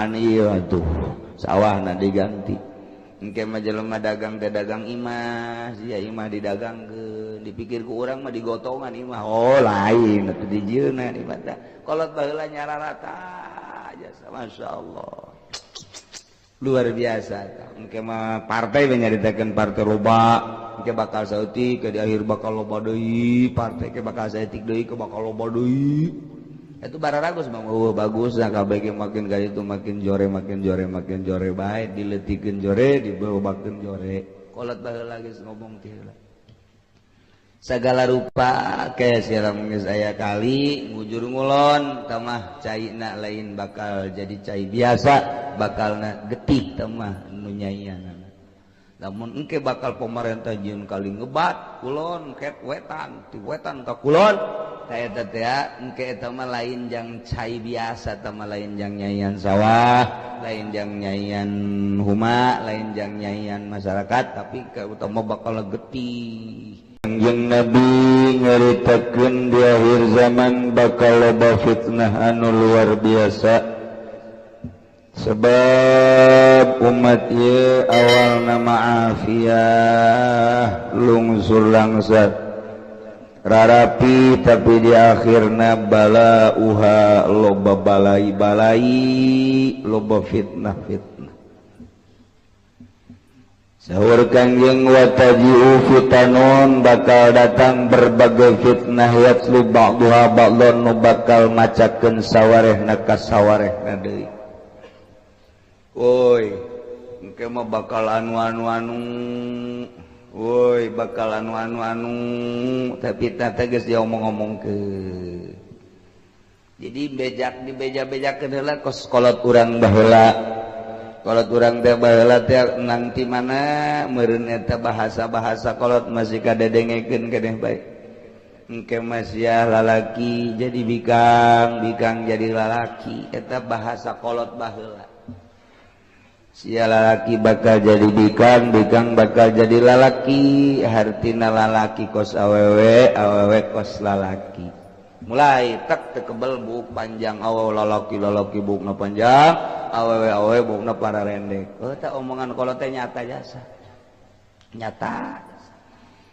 perumahan iya tuh sawahna diganti. Engke mah jelema dagang teh dagang imah, sia imah didagangkeun, dipikir ku urang mah digotongan imah. Oh lain atuh dijieuna di mata. Kolot baheula nyararata aja, masyaallah. Luar biasa tah. Engke mah partai we nyaritakeun partai loba, engke bakal saeutik ke di akhir bakal loba deui, partai ke bakal saeutik deui ke bakal loba deui. Itu bararagus bang, bagus nah kabeh makin kali itu makin jore bae diletikeun jore dibawakeun jore kolot baheula geus ngomong teh heula sagala rupa ke siram geus aya kali ngujur ngulon tamah caina lain bakal jadi cai biasa bakalna getih tamah nu nyaianana lamun engke bakal pemerintah jieun kali ngebat kulon ket wetan ti wetan ka kulon eta teh engke eta mah lain jang cai biasa eta mah lain jang nyaian sawah lain jang nyaian huma lain jang nyaian masyarakat tapi ka utama bakal getih jeung Nabi nyaritakeun di akhir zaman bakal loba fitnah anu luar biasa sebab umat ieu awalna ma'afiyah lungsur langsat rarapi tapi di akhirna balauha loba balai loba fitnah sahur Kangjeng wataji'u fitanun bakal datang berbagai fitnah yatslu ba'duha ba'dun nu bakal macakeun sawarehna ka sawarehna deui woi engke mah bakal anu woi bakal anu tapi tata geus diomong-omong ke jadi di beja-bejakeun heula kos kolot urang baheula kolot urang teh baheula teh nang ti mana meureun eta bahasa-bahasa kolot masih kadedengekeun keneh bae engke masih lalaki jadi bikang jadi lalaki eta bahasa kolot baheula sia lalaki bakal jadi bikang bakal jadi lalaki hartina lalaki kos awewe kos lalaki mulai tak tekebel buk panjang awewe lalaki bukna panjang awewe bukna para rendek tak omongan kalau teh nyata jasa nyata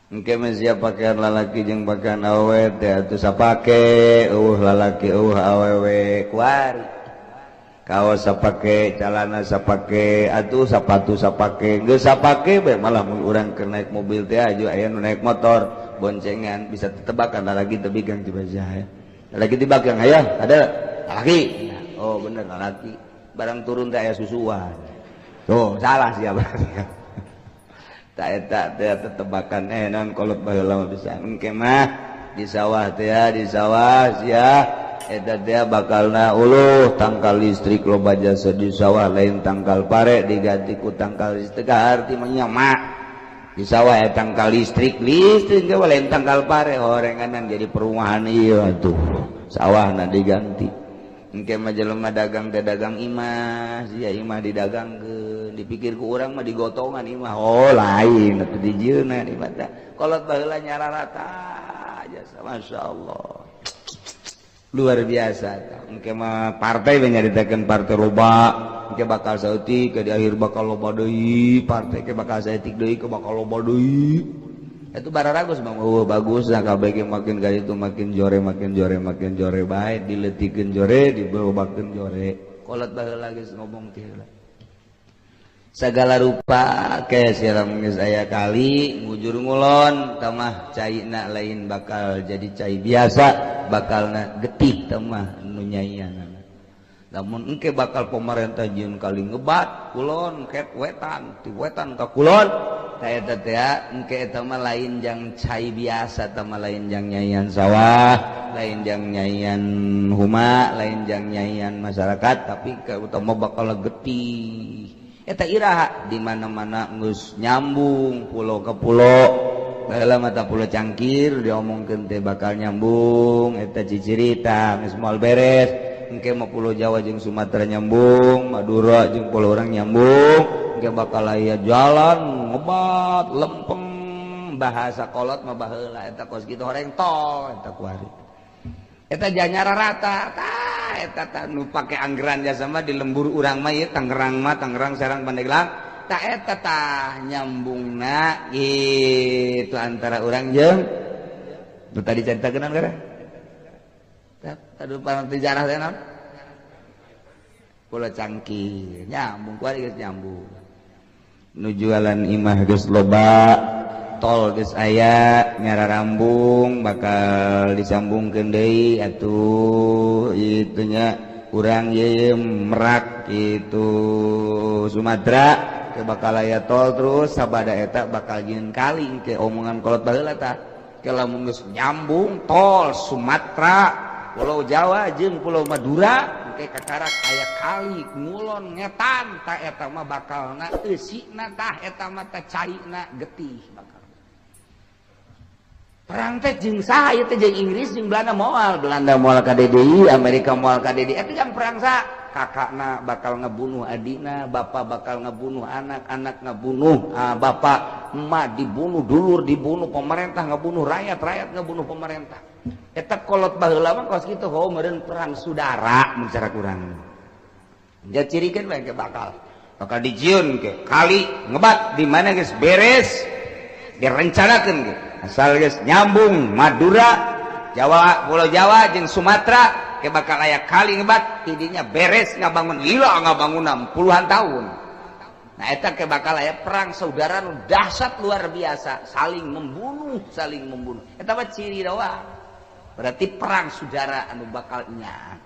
engke masih pakaian lalaki jeung pakaian awewe teh atuh sapake lalaki awewe kuari kaos sapake calana sapake atuh sepatu sapake geus sapake bae malah mun urang keur naik mobil teh aju aya nu naik motor boncengan bisa tetebakan lagi teu bigang jibazah ya lagi dibagang aya ada laki oh bener laki barang turun teh aya susuan tuh salah sia berarti tak eta teh tetebakan naon kolot baheula bisa engke mah di sawah teh di sawah sia eta teh bakalna uluh tangkal listrik loba jasa di sawah lain tangkal pare diganti ku tangkal listrik arti menyama di sawah ya tangkal listrik ge lain tangkal pare horenganan jadi perumahan ieu atuh sawahna diganti engke mah jelema dagang teh dagang imah sia imah didagangkeun dipikir ku urang mah digotongan imah oh lain atuh dijieuna di mata kolot baheula nyararata aja masyaallah luar biasa engke mah partai we nyaritakeun partai loba engke bakal saeutik ke di akhir bakal loba deui partai ke bakal saeutik deui ke bakal loba deui itu bararagus bang bagus nah kabeh makin kali itu makin jore bae diletikeun jore dibawakeun jore kolot baheula geus ngomong teh heula sagala rupa ke siram geus aya kali ngujur ngulon tamah caina lain bakal jadi cai biasa bakalna getih tamah nu nyaianana lamun engke bakal pemerintah jieun kali ngebat kulon ket wetan ti wetan ka kulon ta eta teh engke eta mah lain jang cai biasa tamah lain jang nyaian sawah lain jang nyaian huma lain jang nyaian masyarakat tapi ka utama bakal getih eta iraha di mana-mana geus nyambung pulau ke pulau baheula mata pulau Cangkir diomongkeun teh bakal nyambung eta cicirita geus moal beres engke mah pulau Jawa jeung Sumatera nyambung Madura jeung pulau urang nyambung engke bakal aya jalan ngebat lempeng bahasa kolot mah baheula eta kos kitu horeng tol eta kuari eta janyara rata tah eta nu pake anggeran jasa mah di lembur urang mah ieu Tangerang Serang Pandeglang tah eta tah nyambungna gitu antara urang jeung nu tadi caritakeun gara aduh panas sejarah teh naon Pulau Cangkir nyambung kuari geus nyambung nu jualan imah geus loba tol geus aya nyararambung bakal disambungkeun deui atuh itu nya urang ieu Merak gitu Sumatera teu bakal aya tol terus sabada eta bakal jieun kali ke omongan kolot baheula tah ke lamun geus nyambung tol Sumatera Pulau Jawa jeung Pulau Madura ke kakarak aya kali ngulon ngetan tah eta mah bakalna eusina tah eta mah teh carina getih bakal perang teh jeung saha ieu teh jeung Inggris jeung Belanda moal ka DDI Amerika moal ka DDI eta kan perang saha kakakna bakal ngebunuh adina bapak bakal ngebunuh anak ngebunuh bapak emak dibunuh dulur dibunuh pemerintah ngebunuh rakyat ngebunuh pemerintah eta kolot baheula mah kos kitu ho meureun perang saudara mun cara kurang ja cirikeun bae bakal dijieun ke kali ngebat di mana geus beres direncanakeun ge asal geus nyambung Madura Jawa Pulau Jawa jeung Sumatera ke bakal aya kali ngebat tidinya beres ngabangun lila ngabangun puluhan tahun nah eta ke bakal aya perang saudara nu dahsyat luar biasa saling membunuh eta mah ciri doang berarti perang saudara anu bakal nya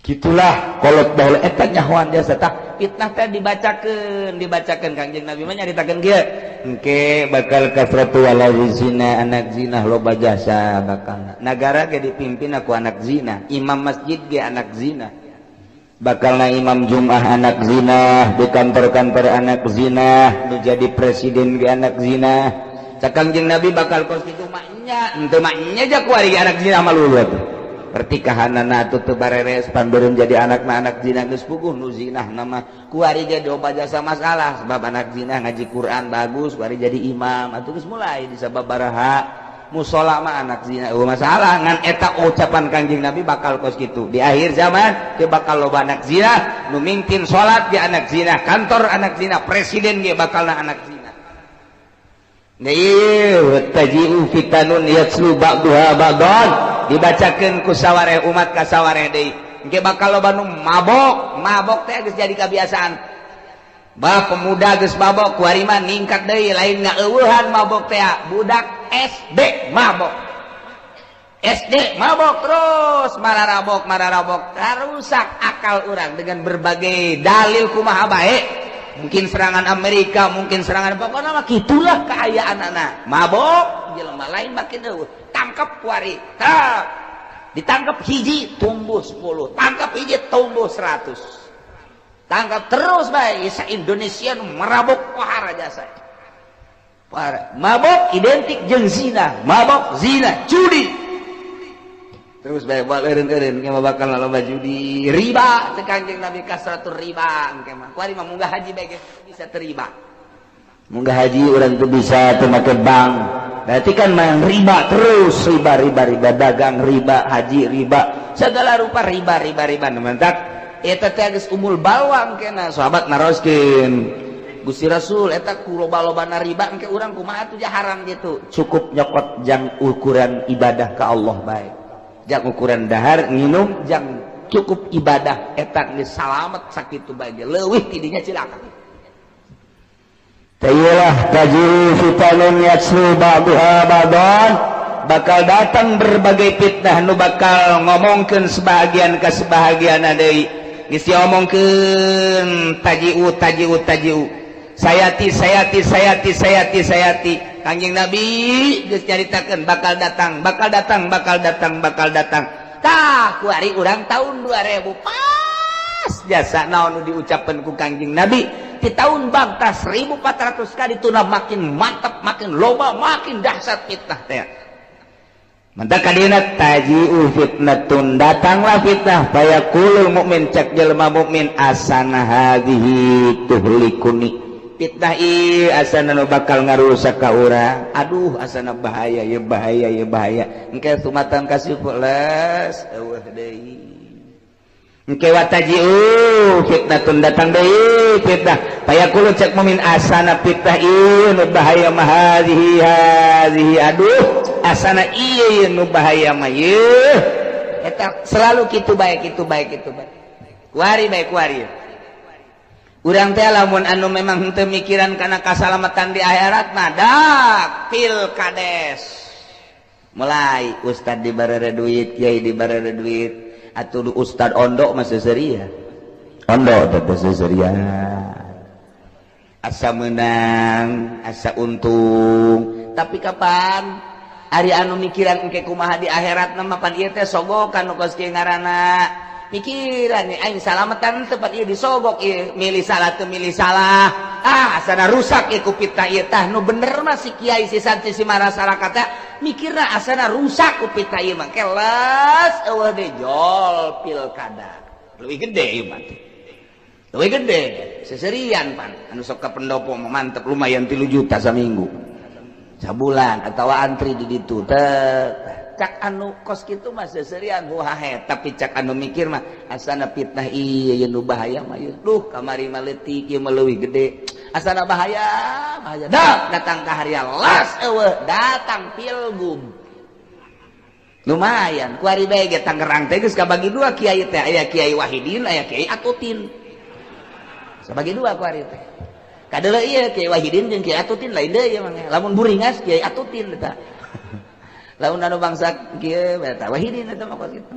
gitulah kolot baheula eta nyahoan jasa tah fitnah teh dibacakeun Kangjeng Nabi mah nyaritakeun kieu engke bakal kasratu walazina anak zina loba jasa bakal nagara ge dipimpin aku anak zina imam masjid ge anak zina bakalna imam Jumat anak zina di kantor-kantor anak zina nu jadi presiden ge anak zina Kangjeng Nabi bakal kos kitu maknya henteu maknya aja kuari anak zina mah luluh pertikahanana teu bareres panbeureum jadi anak zina geus puguh nu zinah nama kuari ge doba jasa masalah sebab anak zina ngaji Quran bagus kuari jadi imam atuh geus mulai di sababaraha musola mah anak zina masalah ngan eta ucapan Kangjeng Nabi bakal kos kitu di akhir zaman teu bakal loba anak zina nu mingpin salat ge anak zina kantor anak zina presiden ge bakalna anak zina taji'u fitanun yatslu ba'duha ba'dan dibacakeun ku sawareh umat ka sawareh deui engke bakal loba nu mabok teh geus jadi kebiasaan bah pemuda geus mabok kuari mah ningkat deui lain ngaeuweuhan mabok teh budak SD mabok terus mararabok rusak akal urang dengan berbagai dalil kumaha bae mungkin serangan Amerika mungkin serangan pokokna mah kitulah kaayaan anak mabok jelema lain makin eueuh tangkap kuari ditangkap hiji tumbuh 10 tangkap hiji tumbuh 100 tangkap terus bae sa Indonesia merabok pahara jasa mabok identik jeung zina mabok zina judi terus bae bal eureun-eureun engke mah bakal loba judi riba teh Kangjeng Nabi kasratur riba engke mah kuari mah munggah haji bae bisa teriba munggah haji urang teu bisa teu make bank berarti kan mah riba terus riba dagang riba haji riba segala rupa riba mentak eta teh geus umul bawang kena sahabat naroskeun Gusti Rasul eta ku loba-lobana riba engke urang kumaha atuh haram gitu cukup nyokot jang ukuran ibadah ka Allah bae jang ukuran dahar nginum jang cukup ibadah eta geus salamet sakitu bae leuwih tidinya cilaka tayylah tajiru fitanun yatslu ba'duha ba'dan bakal datang berbagai fitnah nu bakal ngomongkeun sebahagian ka sebahagian deui geus diomongkeun tajiu sayati Kangjeng Nabi geus nyaritakeun bakal datang tah kuari urang tahun 2000 pas jasa naon nu diucapkeun ku Kangjeng Nabi di tahun bangta 1400 kali tuna makin mantap makin loba makin dahsyat fitnah teh mantap kadina taji'u fitnatun datanglah fitnah fayaqulul mukmin cek jelema mukmin asana hadhihi tuhlikuni fitnah ieu asana nu bakal ngarusak ka urang aduh asana bahaya engke sumatan kasih pulas eueuh deui Kewatajiu fitnatun datang deui fitnah payakulu cek mumin asana fitnah ieu nu bahaya mah hazihi aduh asana ieu nu bahaya mah yeuh eta selalu kitu bae kuari bae kuari urang teh lamun anu memang henteu mikiran kana kasalamatan di akhirat mah dak pilkades mulai ustad dibaraha duit kiai dibaraha duit atuh ustad ondok mah seseria ondok teh seseria asa menang asa untung tapi kapan ari anu mikiran engke kumaha di akhirat mah pan ieu teh sogokan nu kos kieu ngaranna pikiran nih aing salamatan tempat ieu disogok ieu milih salah teu milih salah asana rusak ieu ku fitnah ieu tah nu bener mah si kiai si santri si masyarakat teh mikirna asana rusak ku fitnah ieu mah kelas eueuh de jol pilkada leuwih gede ieu mah leuwih gede seserian pan anu sok ka pendopo mah mantep lumayan 3 juta saminggu sabulan atawa antri di ditu teh cak anu kos kitu mah seserian huhahe tapi cak anu mikir mah asana fitnah ieu nu bahaya mah ieu duh kamari mah leutik ieu mah leuwih gede asana bahaya dak datang ka hari las eueuh datang pilgub lumayan kuari bae ge Tangerang teh geus kabagi 2 kiai teh aya Kiai Wahidin aya Kiai Atutin sabagi 2 kuari teh kadeuleu ieu Kiai Wahidin jeung Kiai Atutin lain deui mah lamun buringas Kiai Atutin eta lamun anu bangsa kieu eta Wahidin eta mah kitu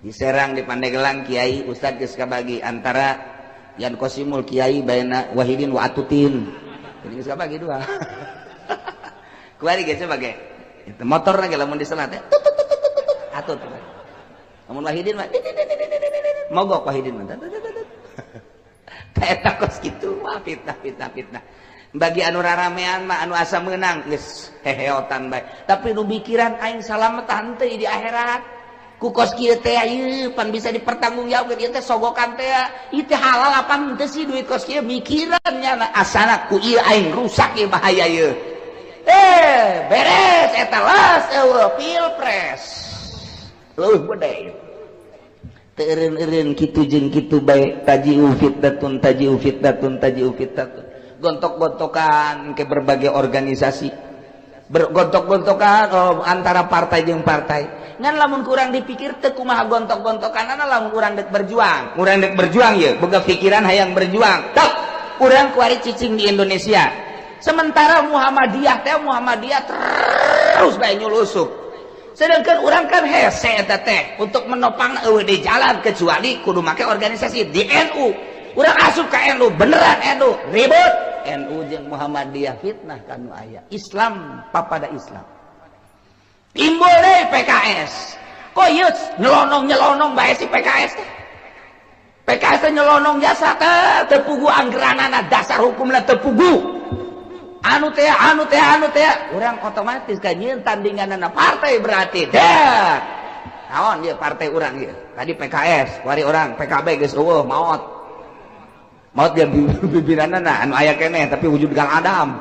di Serang di Pandeglang Kiai Ustad geus kabagi antara Yan Kosimul Kiai baena Wahidin wa Atutin jadi geus kabagi 2 kuari geus sebagai itu motor lagi lamun diselat teh atut lamun Wahidin mah mogok Wahidin mah eta kos kitu mah fitnah bagi anu raramean mah anu asa meunang geus heheotan bae tapi nu mikiran aing salamatan teh di akhirat ku kos kieu teh ieu pan bisa dipertanggungjawabkeun ieu teh sogokan teh ieu teh halal apa henteu sih duit kos kieu mikirannya asana ku ieu aing rusak ieu bahaya ieu beres eta las eueuh pilpres leuwih gede teu eureun-eureun kitu jeung kitu bae tajiu fitnatun gontok-gontokan ke berbagai organisasi bergontok-gontokan antara partai jeung partai ngan lamun kurang dipikir teu kumaha gontok-gontokanana lamun urang dek berjuang ye boga pikiran hayang berjuang tok urang kuari cicing di Indonesia sementara Muhammadiyah terus bae nyulusup sedangkan urang kan hese eta teh untuk menopang eueuh di jalan kecuali kudu make organisasi di NU urang asup ka NU beneran NU ribut NU jeung Muhammadiyah fitnah kanu aya Islam papada Islam timbul deh PKS kok ieu nyelonong bae si PKS teh PKS teh nyelonong jasa teh teu pugu anggeranana dasar hukumna teu pugu anu teh urang otomatis ka nyieun tandinganana partai berarti dah naon ieu partai urang ieu tadi PKS wari orang PKB geus eueuh maot dia bibiranana anu aya keneh tapi wujud gang Adam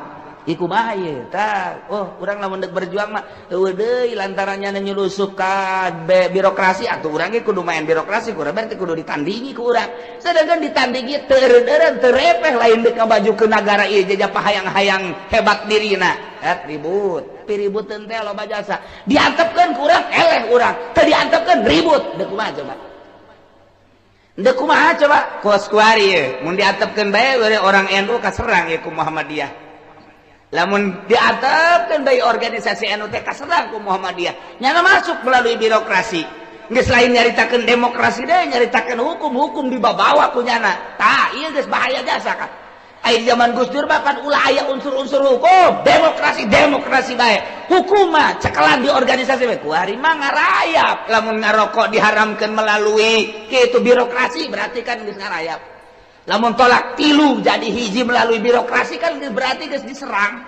iku mah ieu tah urang lamun deuk berjuang mah eueuh deui lantarannya nyulusup ka birokrasi atuh urang ge kudu main birokrasi kurang berarti kudu ditandingi ku urang sedangkan ditandingi teu eureun teu repeh lain deuk ngabaju ke negara ieu jajah hayang-hayang hebat dirina ribut piributkeun teh loba jasa diantepkeun ku urang eleh urang teu diantepkeun ribut deuk kumaha coba ndek kumaha coba kos kuari ye mun diatepkeun bae orang NU kaserang ye ku Muhammadiyah lamun diatepkeun bae organisasi NU teh kaserang ku Muhammadiyah nyana masuk melalui birokrasi geus lain nyaritakeun demokrasi deui nyaritakeun hukum dibabawa ku nyana tah ieu geus bahaya jasa kan ai zaman Gus Dur bahkan ulah aya unsur-unsur hukum demokrasi bae hukum mah cekelan di organisasi bae kuari mah ngarayap lamun ngarokok diharamkeun melalui kitu birokrasi berarti kan geus ngarayap lamun tolak tilu jadi hiji melalui birokrasi kan berarti geus diserang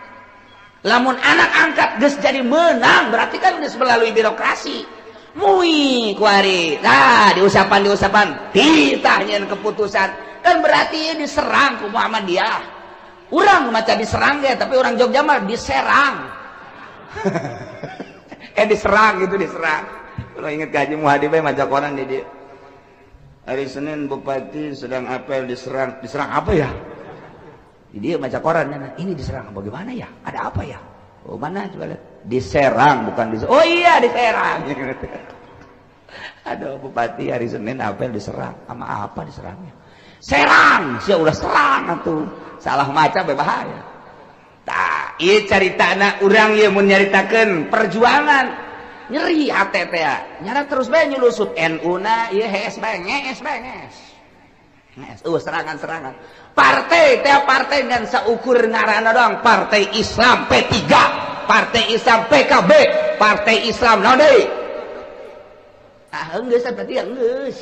lamun anak angkat geus jadi menang berarti kan geus melalui birokrasi mui kuari nah diusapan titah nyeun keputusan kan berarti diserang ku Muhammadiyah urang maca diserang ge tapi orang Jogja mah diserang diserang gitu diserang kalau inget Haji Muhadi bae maca koran di dieu Hari Senin bupati sedang apel diserang apa ya? Dia baca korannya, ini diserang bagaimana ya? Ada apa ya? Oh mana coba lihat. Diserang bukan diserang. Oh iya diserang. Ada bupati hari Senin apel diserang. Sama apa diserangnya? Serang, sia udah serang atuh. Salah maca berbahaya. Tah, ieu caritana urang ieu mun nyaritakeun perjuangan. Nyeri hate teh nyara terus bae nyulusut NU-na ieu hees bae ngees. Serangan partai dengan saukur ngaranna doang Partai Islam P3, Partai Islam PKB, Partai Islam naon deui geus berarti geus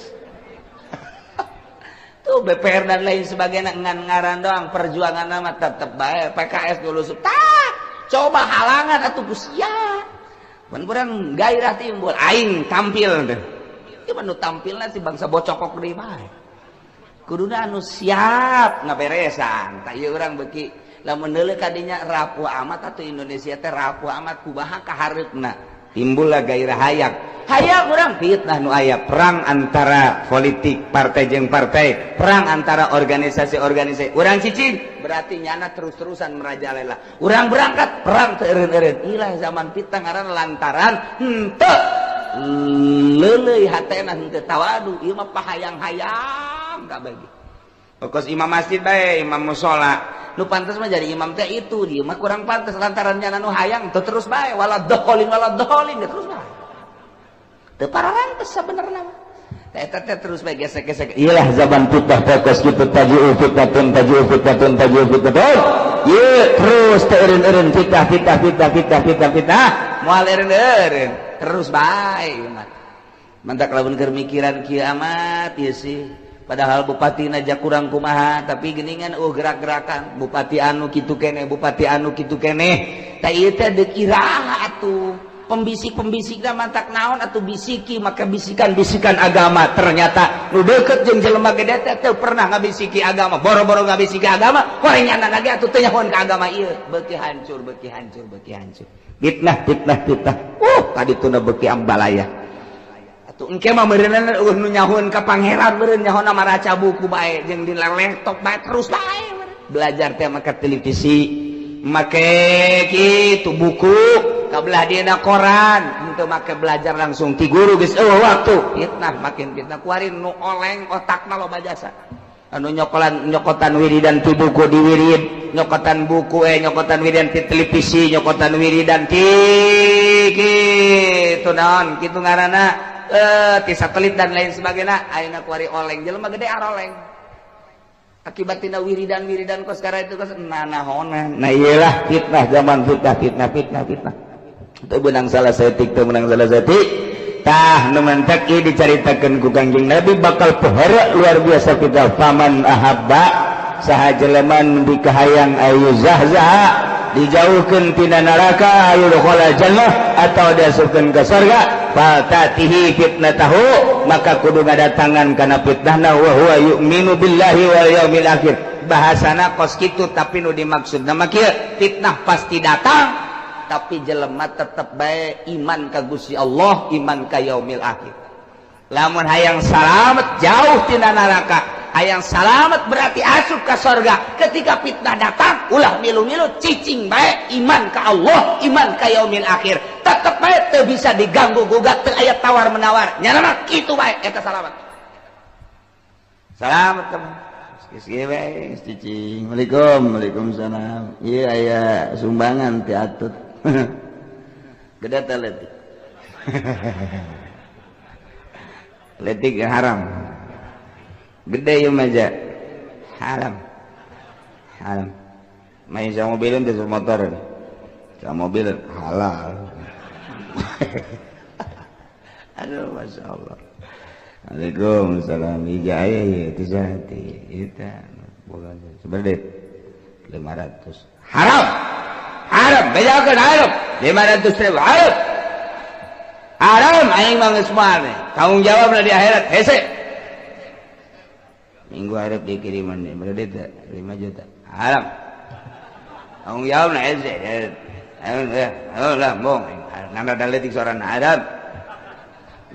tuh BPR dan lain sebagainya ngan ngaran doang perjuangan mah tetep bae PKS nyulusut coba halangan atuh sia mun urang gairah timbul aing tampil teh ieu mah nu tampilna si bangsa bocokok deui bae kuduna anu siap ngaberesan tah ieu urang beuki lamun deuleu kadinya rapuh amat atuh Indonesia teh rapuh amat kumaha kahareupna timbullah gairah hayang urang fitnah nu aya perang antara politik partai jeung partai perang antara organisasi urang cicing berarti nyana terus-terusan merajalela urang berangkat perang teu eureun-eureun ilah zaman fitnah ngaranna lantaran henteu leuleuy hatena henteu tawadu ieu mah pahayang-hayang ka bagi pokos imam masjid bae imam mushola nu pantes mah jadi imam teh itu dia mah kurang pantes lantaran nyana nu hayang teu terus bae waladhdallin terus bae teu pararantes sabenerna mah eta teh terus bae gesek-gesek iyalah zaman fitnah pokos kitu tajiu fitnatun ieu terus teu eureun-eureun fitnah moal eureun-eureun terus bae mah mantak lamun keur mikiran kieu amat ieu sih padahal bupati naja kurang kumaha tapi geuningan gerak-gerakan bupati anu kitu keneh tah ieu teh deuk iraha atuh pembisik-pembisik mantak naon atuh bisiki maka bisikan-bisikan agama ternyata nu deukeut jeung jelema gede teh pernah ngabisiki agama boro-boro ngabisiki agama korengan lagi atuh teu nyahoan ka agama ieu beuki hancur fitnah tadi tuna beuki ambalaya engke mah meureunna nu nyahoan ka pangeran meureun nyahoan maraca buku bae jeung di laptop bae terus bae belajar teh make televisi make kitu buku kabelah dina koran henteu make belajar langsung ti guru geus waktu fitnah makin fitnah kuari nu oleng otakna loba jasa anu nyokotan wiridan ti buku di wirid nyokotan buku nyokotan wiridan ti televisi nyokotan wiridan ti kitu naon kitu ngaranna ti satelit dan lain sebagainya ayeuna kuari oleng jelema gede aroleng akibat tina wiridan kos kara itu kos nanahonan nah iyalah fitnah zaman fitnah teu beunang salah saeutik tah nu mentek ieu dicaritakeun ku Kangjeng Nabi bakal pahara luar biasa kita faman ahabba saha jelema nu dikahayang ayu zahzah dijauhkeun tina neraka yudkhula jannah atau diasupkeun ka surga fatatihi fitnatahu maka kudu ngadatangan kana fitnahna wa huwa yu'minu billahi wal yaumil akhir bahasana kos kitu tapi nu dimaksudna mah kieu fitnah pasti datang tapi jelema tetep bae iman ka Gusti Allah iman ka yaumil akhir lamun hayang salamet jauh tina neraka hayang salamet berarti asup ka surga ketika fitnah datang ulah milu-milu cicing bae iman ka Allah iman ka yaumil akhir tetep bae teu bisa diganggu gugat teu aya tawar menawar nyana mah kitu bae eta salamet kamu geus bae cicing waalaikumsalam ieu aya sumbangan ti atut gede teh letik letik haram gede ya maja haram main sama mobilin di motor sama mobil halal aduh masya Allah Waalaikumsalam ijaya ya itu jati itu bukan sebenarnya 500 haram bedakan haram 500.000 haram aing mah geus moal tanggung jawab di akhirat hese minggu harap dikiriman nih berarti 5 juta haram tanggung jawab na hese ayo lah bong nanda daletik soran haram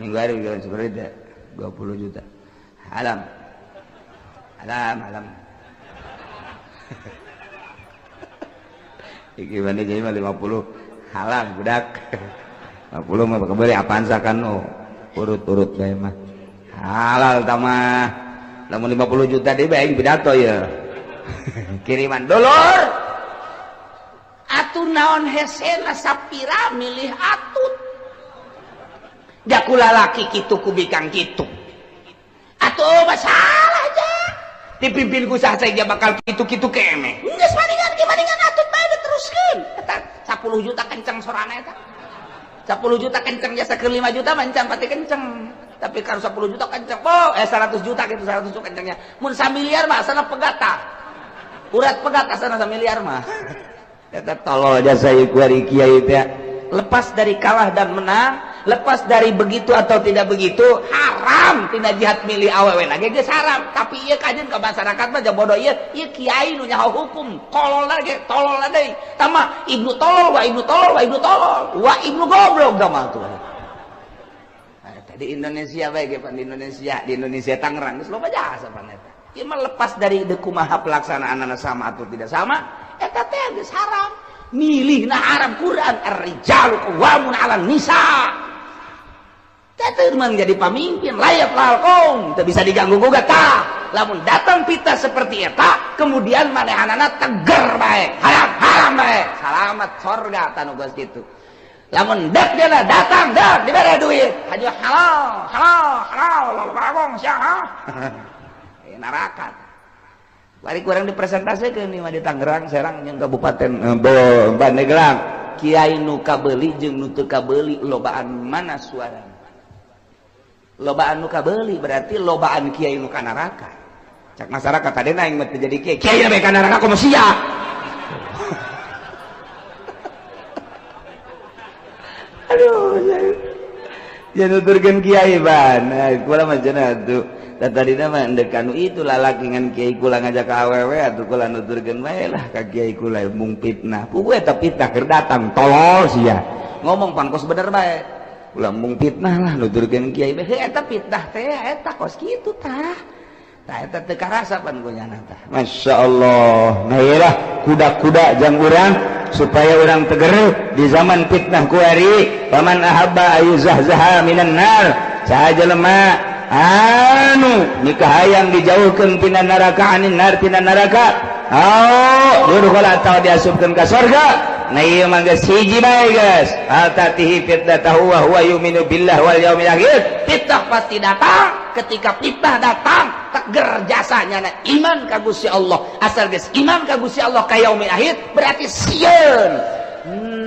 minggu harap seperti 20 juta Alam. Iki mana jadi mah 50 halal budak. 50 mah kebeli apaan sakan urut-urut bae mah. Halal tamah. Lamun 50 juta deui bae pidato ya. Kiriman dulur. Atuh naon hesena sapira milih atut. Jaku lalaki kitu kubikang kitu. Atuh masalah aja. Dipimpin ku saja bakal kitu-kitu keme. Geus maningan atut bae diteruskeun. Eta 10 juta kenceng sorana eta. 10 juta kenceng jasa ke 5 juta mancan pati kenceng. Tapi kalau 10 juta kenceng. 100 juta gitu 100 juta kencengnya. Mun 1 miliar mah asana pegata. Urat pegat asana 1 miliar mah. Eta tolol jasa ieu ari kiai teh. Lepas dari kalah dan menang, lepas dari begitu atau tidak begitu, haram tina jihad milih awewe lagi geus haram. Tapi ieu kajeun ka masyarakat mah bodoh ieu kiai nu nyaho hukum, tolol lagi, tolol deui. Tama ibnu tolol wa ibnu ibnu goblok tama tuh. Di Indonesia bae ge di Indonesia Tangerang geus loba jasa pan eta. Ieu mah lepas dari kumaha pelaksanaanna sama atau tidak sama, eta teh geus haram. Milih na haram Quran ar-rijalu qawwamun 'alan nisa. Teu menjadi pemimpin layak lahal kaum, teu bisa diganggu gugat tah. Lamun datang fitnah seperti eta, kemudian manehanana teger bae, haram bae, salamat surga tanu geus kitu. Lamun dak dia datang dak dibere duit, haju halal bagong sia. Neraka. Bari kurang dipresentasikan nih di Tangerang, Serang, yang Kabupaten Pandeglang. Kiai nu kabeuli jeung nu teu kabeuli lobaan mana suara? Lobaan nu kabeuli berarti lobaan kiai nu ka neraka. Cak masyarakat tadena aing mah teu jadi kiai. Kiai mah ka neraka kumaha sia? Aduh, ya nuturkeun kiai ban. Kula mah cenah atuh. Dan tadi nama ndekanu itu lalaki ngan kiai kula ngajak ke awewe atuh kula nuturkeun bae lah ka kiai kula mung fitnah. Puguh eta fitnah keur datang tolol sia. Ngomong pangkos bener bae. Kula mung fitnah lah nuturkeun kiai bae. Eta fitnah teh eta kos kitu tah. Tah eta teu karasa pan kunyana tah. Masyaallah. Nah iyalah kuda-kuda jang urang supaya orang teger di zaman fitnah ku ari. Paman ahabba ayuzahzaha minan nar. Saha jelema nikah hayang dijauhkan tina neraka anin nar tina neraka dulu kalau atau diasupkan ke surga. Nah iya mah geus hiji bae geus atatihi fitnatahu wa huwa yu'minu billah wal yaumil akhir. Fitnah pasti datang. Ketika fitnah datang teger jasanya iman ka Gusti Allah. Asal geus iman ka Gusti Allah ka yaumil akhir berarti sieun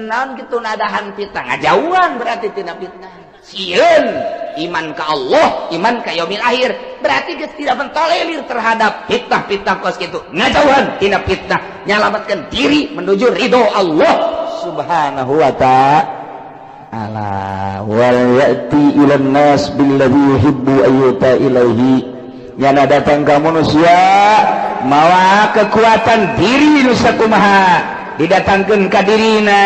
naon kitu nadahan fitnah ngajauhan berarti tina fitnah. Sieun iman ke Allah, iman ke yaumil akhir, berarti kita tidak mentolerir terhadap fitnah-fitnah kos gitu. Ngajauhan tina fitnah, nyelamatkan diri menuju ridho Allah Subhanahu wa ta'ala. Wal ya'ti ilan nas billadhi yuhibbu ayyuta ilaihi. Yana datang ke manusia mawa kekuatan diri nu sakumaha didatangkeun ka dirina.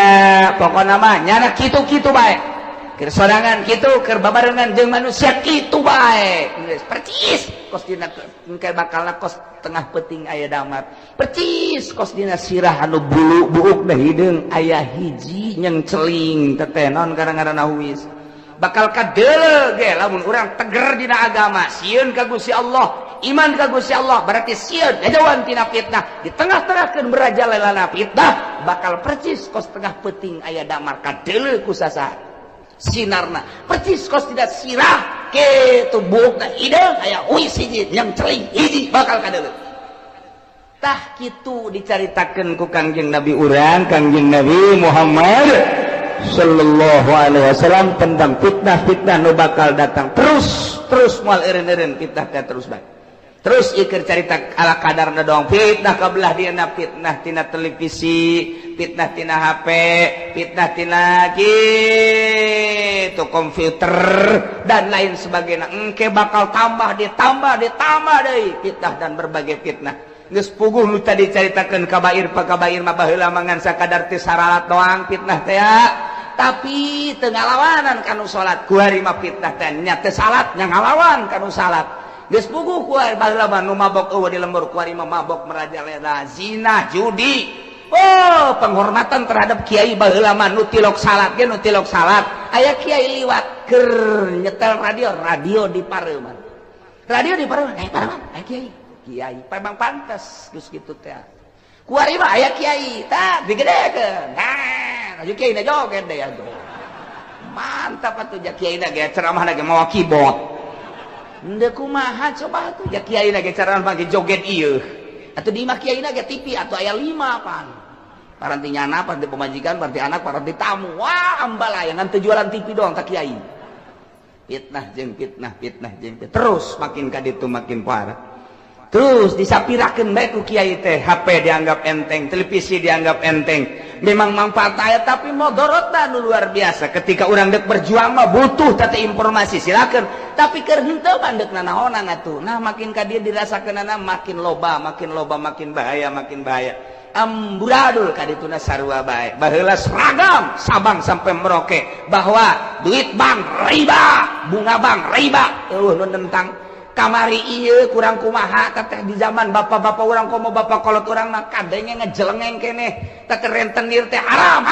Pokona mah nyana kitu-kitu bae. Keur sorangan kitu, keur babarengan jeung manusia kitu bae. Percis kos dina engke bakalna kos tengah peuting aya damar. Percis kos dina sirah anu bulu buukna hideung aya hiji nyeng celing teteh naon ngaranna huis. Bakal kadeuleu ge lamun urang teger dina agama, sieun ka Gusti Allah, iman ka Gusti Allah, berarti sieun ngajauhan tina fitnah. Di tengah-tengahkeun merajalelana fitnah, bakal percis kos tengah peuting aya damar kadeuleu ku sasaha. Sinarna percis kos tidak sirah ke tubuhna hideung aya uis hiji yang celing hiji bakal kadeuleu. Tah kitu dicaritakeun ku Kangjeng Nabi urang Kangjeng Nabi Muhammad sallallahu alaihi wasallam tentang fitnah-fitnah nu bakal datang terus moal eureun-eureun fitnah teh terus bae. Terus ieu carita ala kadarna doang fitnah kabelah dieuna fitnah tina televisi, fitnah tina HP, fitnah tina kitu komputer dan lain sebagainya. Engke bakal tambah ditambah deui fitnah dan berbagai fitnah. Geus puguh nu tadi caritakeun kabair pakabair mah baheula mangan sakadar teu saralat doang fitnah teh ya. Tapi teu ngalawanan kanu salat ku hari mah fitnah teh nya teu salat nya ngalawan kanu salat. geus puguh ku baheula mah nu mabok eueuh di lembur kuari mah mabok merajalela zina judi. Oh, penghormatan terhadap kiai baheula mah nu tilok salat ge nu tilok salat aya kiai liwat keur nyetel radio di pareuman. Radio di pareuman aya kiai memang pantes geus kitu teh. Kuari mah aya kiai tah digedekeun. Nah, aju kiai na joget deh atuh. Mantap atuh ja kiai na ge ceramahna ge mawa keyboard. Henteu kumaha coba atuh ja kiai na ge ceramah ge joget ieu. Atuh di imah kiai na ge TV atuh aya 5 pan. Paranti nyana, paranti pemajikan, paranti anak, paranti tamu. Wah, ambalayangan teu jualan TV doang tak kiai. Fitnah jeung fitnah, fitnah jeung fitnah. Terus makin ka ditu makin parah. Terus disapirakeun bae ku kiai teh, HP dianggap enteng, televisi dianggap enteng. Memang manfaat aya tapi modorotna nu luar biasa. Ketika urang deuk berjuang mah butuh teh informasi silakeun, tapi keur henteu mandeukna naonan atuh. Nah, makin ka dieu dirasakeunana makin loba, makin bahaya, makin bahaya. Amburadul ka dituna sarua bae. Baheula seragam Sabang sampai Merauke bahwa duit bank riba, bunga bank riba. Eueuh nu tentang kamari ieu kurang kumaha teteh di zaman bapak-bapak urang komo bapak kolot urang mah kadenge ngejelengeng keneh teh rentenir teh haram.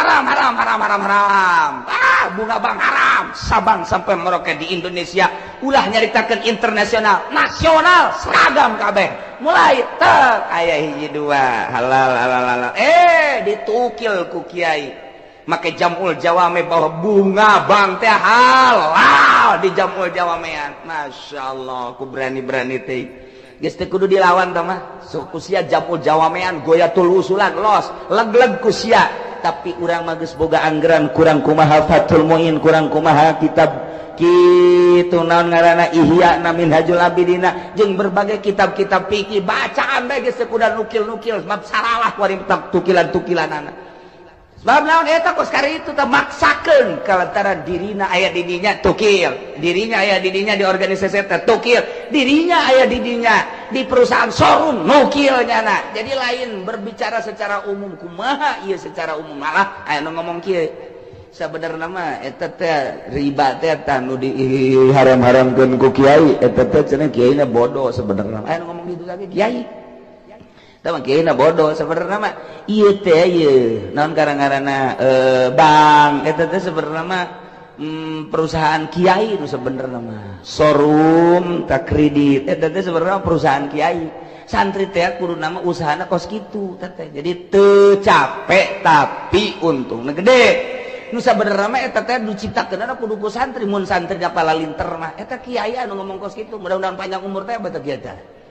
Bunga bank haram Sabang sampai Merauke di Indonesia ulah nyaritakeun internasional nasional seragam kabeh mulai teh aya hiji dua halal ditukil ku kiai make jamul jawame bahwa bunga bank teh halal di jamul jawamean. Masya Allah ku berani teh geus teu kudu dilawan tah mah sok sia jamul jawamean goyatul usulan los leg-leg ku sia tapi urang mah geus boga anggaran kurang kumaha Fathul Muin kurang kumaha kitab kitu naon ngaranna Ihya na Minhajul Abidina jeung berbagai kitab-kitab fikih bacaan bae geus teu kudu nukil-nukil mab saralah kuari tukilan-tukilanana. Sebab naon eta kos kari itu teh maksakeun kalantaran dirina aya di dinya tukil, dirinya aya di dinya di organisasi teh tukil, dirinya aya di dinya di perusahaan showroom nukil nyana. Jadi lain berbicara secara umum kumaha ieu secara umum malah aya nu ngomong kieu. Sabenerna mah eta teh riba teh tah nu diharam-haramkeun ku kiai eta teh cenah kiaina bodoh sabenerna. Aya nu ngomong kitu lagi kiai. Tama kiai na bodoh sebenarnya mah ieu teh ieu naon ngaranna bank eta teh sebenarnya mah perusahaan kiai nu sebenarnya mah showroom tak kredit eta teh sebenarnya perusahaan kiai santri teh kudu nama usahana kos kitu teh jadi teu capek tapi untungna gede nu sabenerna mah eta teh diciptakeunna kudu ku santri mun santri pala linter mah eta kiai anu ngomong kos kitu mudah-mudahan panjang umur teh bae kieu teh.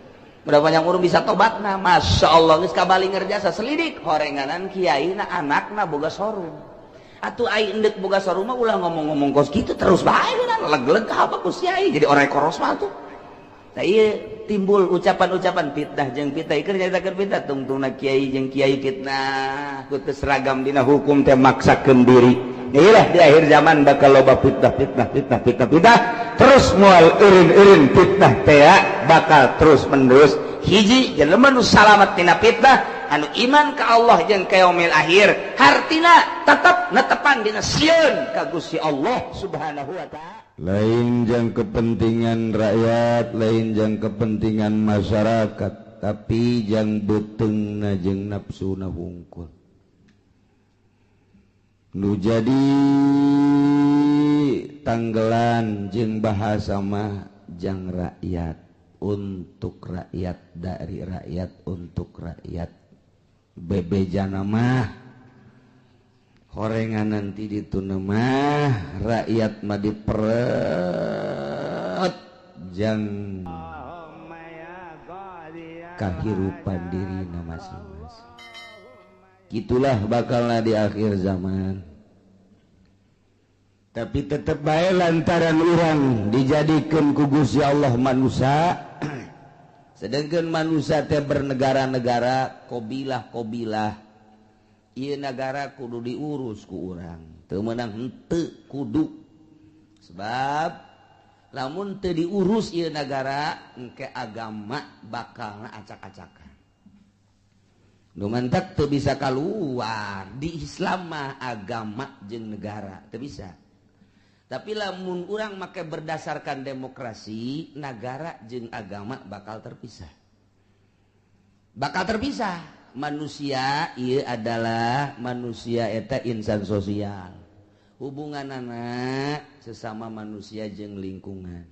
Mudah banyak urang bisa tobatna. Masya Allah geus kabali ngerjasa selidik horenganan kiaina anakna boga showroom. Atuh ai endek boga showroom mah ulah ngomong-ngomong kos kitu terus bae leg-leg ka apa ku kiai jadi orang koros mah tuh. Nah ieu timbul ucapan-ucapan fitnah jeung fitnah ieu nyaritakeun fitnah tungtungna kiai jeung kiai fitnah ku teu seragam dina hukum teh maksakeun diri. Inilah di akhir zaman bakal loba fitnah terus moal eureun fitnah teh bakal terus menerus hiji jelema nu salamet tina fitnah anu iman ka Allah jeung ka yaumil akhir hartina tetep netepan dina sieun ka Gusti Allah Subhanahu wa taala. Lain jang kepentingan rakyat, lain jang kepentingan masyarakat, tapi jang beteungna jeung nafsuna hungkul. Nu jadi tanggelan jeung bahasa mah jang rakyat untuk rakyat dari rakyat untuk rakyat bebejana mah horengan nanti dituna mah rakyat mah diperet jang kahirupan dirina masing-masing. Itulah bakalna di akhir zaman. Tapi tetep bae lantaran urang dijadikeun ku Gusti Allah manusia. Sedangkan manusia teh bernegara-negara kobilah-kobilah. Ieu negara kudu diurus ku urang. Teu meunang henteu kudu. Sebab lamun teu diurus ieu negara engke agama bakalna acak-acakan. Nu mantak teu bisa kaluar di Islam mah agama jeung negara teu bisa. tapi lamun urang make berdasarkan demokrasi negara jeung agama bakal terpisah manusia ieu adalah manusia eta insan sosial hubungan anak sesama manusia jeung lingkungan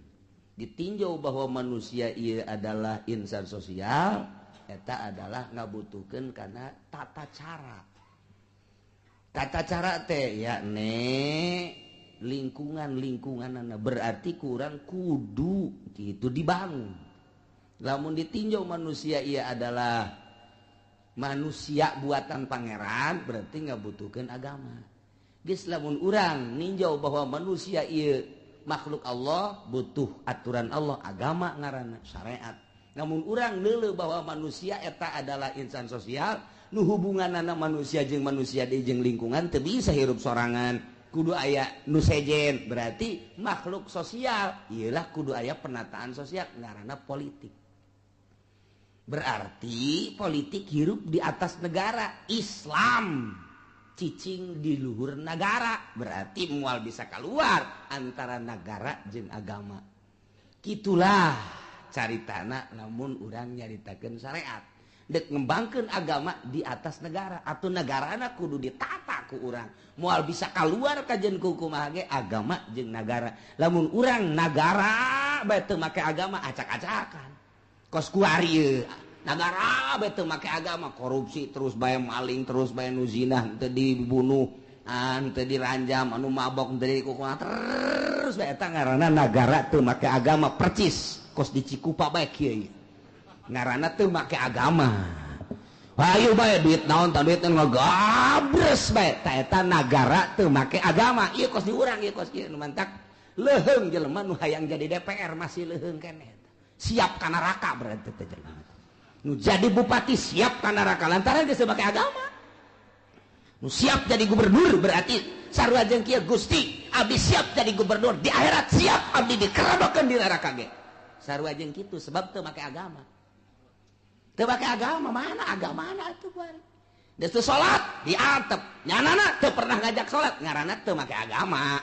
ditinjau bahwa manusia ieu adalah insan sosial eta adalah ngabutuhkeun kana tata cara teh yakni lingkungan berarti kurang kudu gitu dibangun lamun ditinjau manusia ia adalah manusia buatan pangeran berarti ngabutuhkeun agama geus lamun urang ninjau bahwa manusia ieu makhluk Allah butuh aturan Allah agama ngaranna syariat namun urang neuleuh bahwa manusia eta adalah insan sosial nu hubunganana manusia jeung manusia di jeung lingkungan teu bisa hirup sorangan kudu aya nu sejen berarti makhluk sosial iyalah kudu aya penataan sosial ngaranna politik berarti politik hirup di atas negara Islam cicing di luhur negara berarti moal bisa keluar antara negara jeung agama gitulah caritana namun urang nyaritakeun syariat dek ngembangkeun agama di atas negara atau negarana kudu ditata ku urang moal bisa keluar kajen ku kumaha ge agama jeung negara lamun urang negara bae teu make agama acak-acakan kos kuari negara bae teu make agama korupsi terus bae maling terus bae nu zina teu dibunuh teu diranjam anu mabok teu dikukuha terus bae eta ngaranna negara teu make agama percis kos di Cikupa bae kieu ngaranna teu make agama hayu bae duit naon tah duit ngagabres bae tah eta nagara teu make agama ieu kos di urang ieu kos kieu nu mantak leuheung jelema nu hayang jadi DPR masih leuheung keneh siap ka neraka berarti teh jelema nu jadi bupati siap ka neraka lantaran geus make agama nu siap jadi gubernur berarti sarua jeung kieu Gusti abdi siap jadi gubernur di akhirat siap abdi dikerodokeun di neraka ge sarua jeung kitu sebab teu make agama teu make agama mana agamana atuh bari geus teu salat diatep nyanana teu pernah ngajak salat ngaranna teu make agama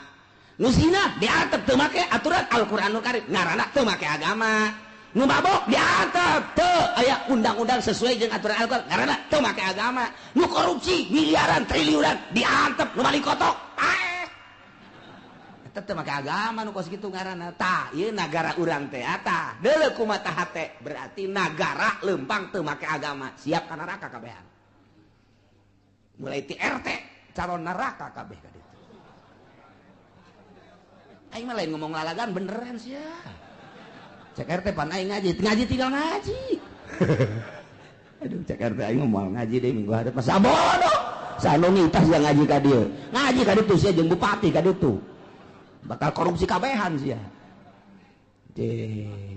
nu zina diatep teu make aturan Al-Qur'anul Karim ngaranna teu make agama nu mabok diatep teu aya undang-undang sesuai jeung aturan Al-Qur'an ngaranna teu make agama nu korupsi miliaran triliunan diatep nu maling kotok teu make agama nu kos kitu ngaranna tah ieu nagara urang teh eta deuleu kumaha teh berarti nagara lempang teu make agama siap ka neraka kabehan mulai ti RT calon neraka kabeh ka ditu aing mah lain ngomong lalagan beneran sia cek RT pan aing ngaji tinggal ngaji aduh cek RT aing mau ngaji deui minggu hareup mah sabodoh sanu ngitas yang ngaji ka dieu ngaji ka ditu sia jeung bupati ka ditu bakal korupsi kabehan sia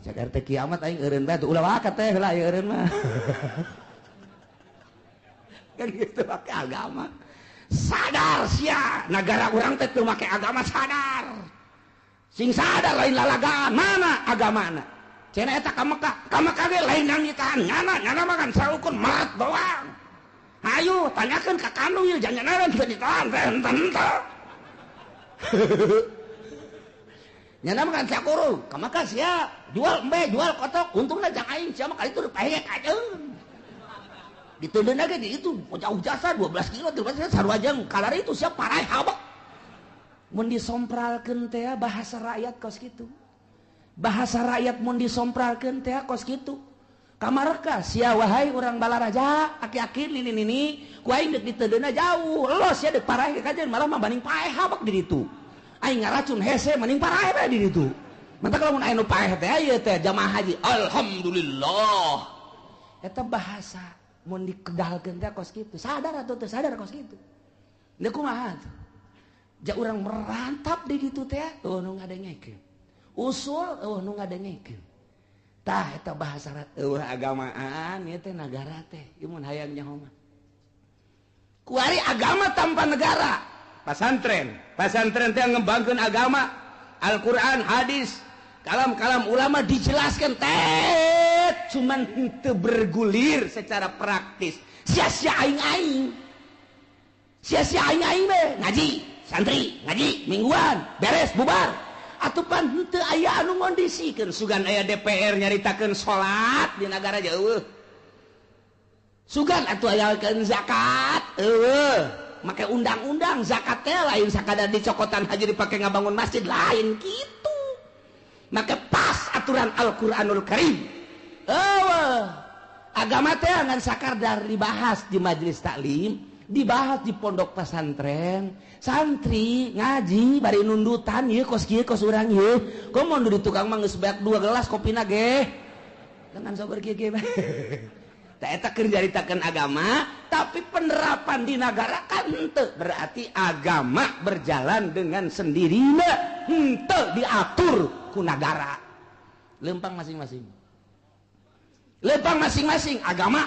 cek RT kiamat aing eureun bae ulah wakat teh heula ieu eureun mah kan gitu make agama sadar sia negara urang teh teu make agama sadar sing sadar lain lalagaan mana agamana cenah eta ka Mekah ge lain nyanyitaan nyana mah kan saukun marat doang hayu tanyakeun ka kandung ieu jangan teu ditahan teh enten teh nyana mah kan sakurul ka Mekah sia jual embe jual kotok untungna jang aing sia mah kali itu pehek ajeung ditudeuna ge di itu jauh jasa 12 kilo 13 kilo sarua jeung kalar itu sia parai habak mun disompralkeun teh bahasa rakyat kos kitu bahasa rakyat mun disompralkeun teh kos kitu kamareka sia wahai urang Balaraja aki-aki nini ku aing deuk ditudeuna jauh los sia deuk parai ka kajen malah mah banding paeh habak di ditu aing ngaracun hese mending parahe bae di ditu mantap lamun aya nu paeh teh ieu teh jamaah haji alhamdulillah eta bahasa mun dikedalkeun teh kos kitu sadar atuh teu sadar kos kitu da kumaha tuh ja urang merantap di ditu teh nu ngadengekeun usul nu ngadengekeun tah eta bahasa agamaan ieu teh nagara teh ieu mun hayang nyaho mah kuari agama tanpa negara pesantren teh ngembangkeun agama Al-Qur'an hadis kalam-kalam ulama dijelaskan teh cuman teu bergulir secara praktis sia-sia aing-aing be ngaji santri ngaji mingguan beres bubar atuh pan henteu aya anu ngondisikeun sugan aya DPR nyaritakeun salat di negara jauh sugan atuh ayakeun zakat make undang-undang zakat teh lain sakadar dicokotan haji dipake ngabangun masjid lain kitu make pas aturan Al-Qur'anul Karim agama teh ngan sakadar dibahas di majelis taklim dibahas di pondok pesantren santri ngaji bari nundutan ieu kos kieu kos urang ieu komo nu di tukang mah geus beak 2 gelas kopina ge dengan sabar kieu ge tah eta keur nyaritakeun agama tapi penerapan di negara kan henteu berarti agama berjalan dengan sendirinya henteu diatur ku negara lempang masing-masing agama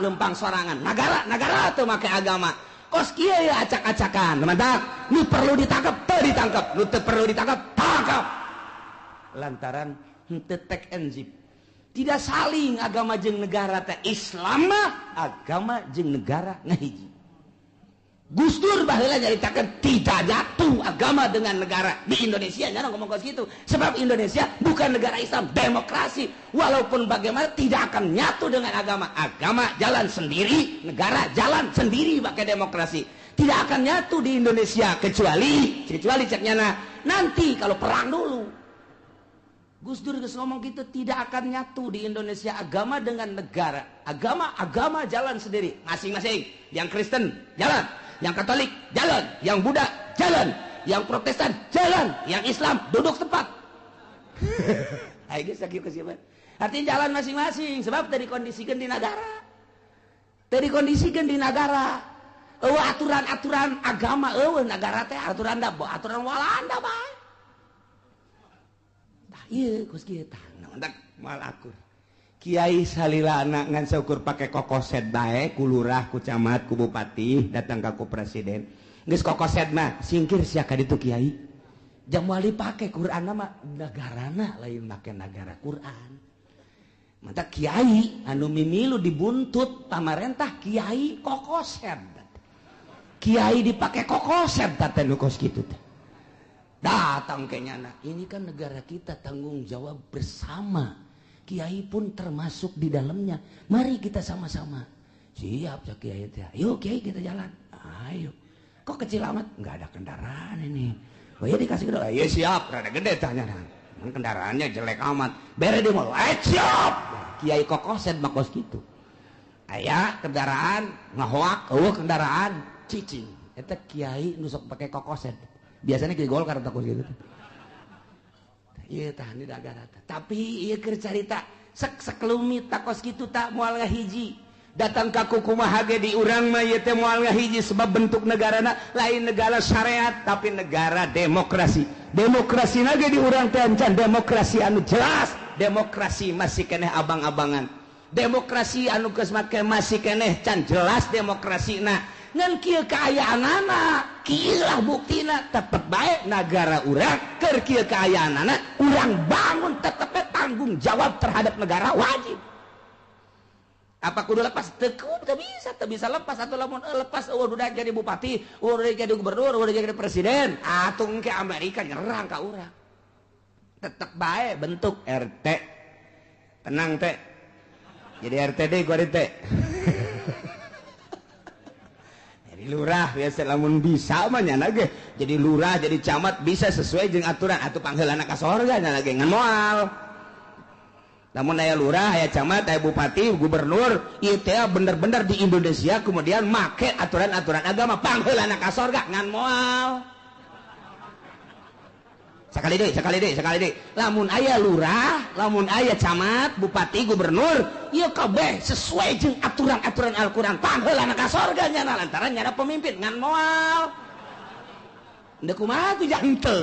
lempang sorangan negara tuh make agama kos kieu ya acak-acakan mantap nu perlu ditangkap ditangkap nu teu perlu ditangkap tangkap lantaran henteu tek and zip tidak saling agama jeung negara teh Islam mah agama jeung negara ngahiji Gus Dur baheula nyaritakeun tidak jatuh agama dengan negara di Indonesia nya ngomong kos gitu sebab Indonesia bukan negara Islam demokrasi walaupun bagaimana tidak akan nyatu dengan agama jalan sendiri negara jalan sendiri pakai demokrasi tidak akan nyatu di Indonesia kecuali ceknya nanti kalau perang dulu Gus Dur ngomong gitu tidak akan nyatu di Indonesia agama dengan negara agama jalan sendiri masing-masing yang Kristen jalan yang Katolik jalan, yang Buddha jalan, yang Protestan jalan, yang Islam duduk tempat. Artinya jalan masing-masing sebab tadi kondisikan di negara. Aturan-aturan agama negara teh aturan da aturan Walanda bae. Tah ieu geus kieu tah ndak moal akur. Kiai salila anak ngan saukur pakai kokoset bae ku lurah ku camat ku bupati datang ka ku presiden geus kokoset mah singkir sia ka ditu kiai jam wali pake Quran mah negarana lain make negara Quran mantap kiai anu mimilu dibuntut pamarentah kiai kokoset kiai dipake kokoset teh nu kos kitu teh datang ke nyana ini kan negara kita tanggung jawab bersama Kiai pun termasuk di dalamnya. Mari kita sama-sama. Siap cak Kiai teh. Yuk Kiai kita jalan. Ayo. Kok kecil amat? Enggak ada kendaraan ini. Oh iya dikasih gede. Iya siap. Rada gede tanya. Kendaraannya jelek amat. Bere dia mau. Siap. Kiai kokoset makos gitu. Aya kendaraan ngahoak. Kendaraan cicing. Eta Kiai nusuk pakai kokoset. Biasanya Kiai Golkar takut gitu. Iya tahan di negara tapi iya keur carita sekelumit takos gitu tak moal ngahiji datang ka kumaha ge di urang mah ieu teh moal ngahiji sebab bentuk negarana lain negara syariat tapi negara demokrasi ge di urang teh encan demokrasi anu jelas demokrasi masih keneh abang-abangan demokrasi anu geus make masih keneh can jelas demokrasina ngan kieu kaayaanana kieu lah buktina tetep bae negara urang keur kieu kaayaanana urang bangun tetep tanggung jawab terhadap negara wajib apa kudu lepas teu bisa lepas atau lamun lepas udah jadi bupati udah jadi gubernur udah jadi presiden atuh ke Amerika nyerang ka urang tetep bae bentuk RT tenang teh jadi RTD gua teh lurah biasa lamun bisa mah nya ge jadi lurah jadi camat bisa sesuai jeung aturan atuh pangheulana ka sorga nya ge ngan moal lamun aya lurah aya camat aya bupati gubernur ieu teh bener-bener di Indonesia kemudian make aturan-aturan agama pangheulana ka sorga ngan moal sekali deui lamun aya lurah lamun aya camat bupati gubernur ieu kabeh sesuai jeung aturan-aturan Al-Qur'an pangheulana ka sorga nya lantaran nya pemimpin ngan moal endeu kumaha tuh henteu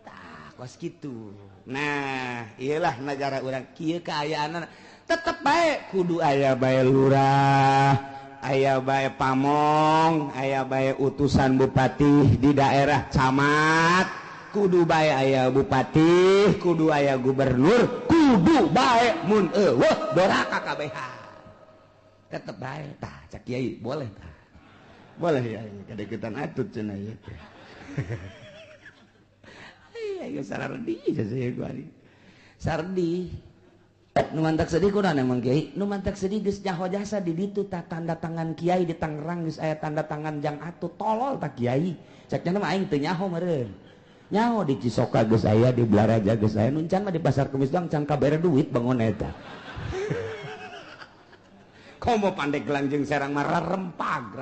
tah kos kitu nah iyalah negara urang kieu kaayaanna tetep bae kudu aya bae lurah aya bae pamong aya bae utusan bupati di daerah camat kudu bae aya bupati kudu aya gubernur kudu bae mun eueuh doraka kabehan tetep bae tah cak kiai boleh tah boleh ya kadeketan atut cenah ya. Iya sardi saya gua ari. Sardi nu mantak sedih kunaon emang Kiai? Nu mantak sedih geus nyaho jasa di ditu tah tanda tangan Kiai di Tangerang geus aya tanda tangan Jang Atut tolol tah Kiai. Cek cenah mah aing teu nyaho meureun. Nyaho di Cisoka geus aya di Blaraja geus aya nu can mah di Pasar Kemis doang can kabere duit bangun eta. Komo Pandeglang jeung Serang mah rarempag.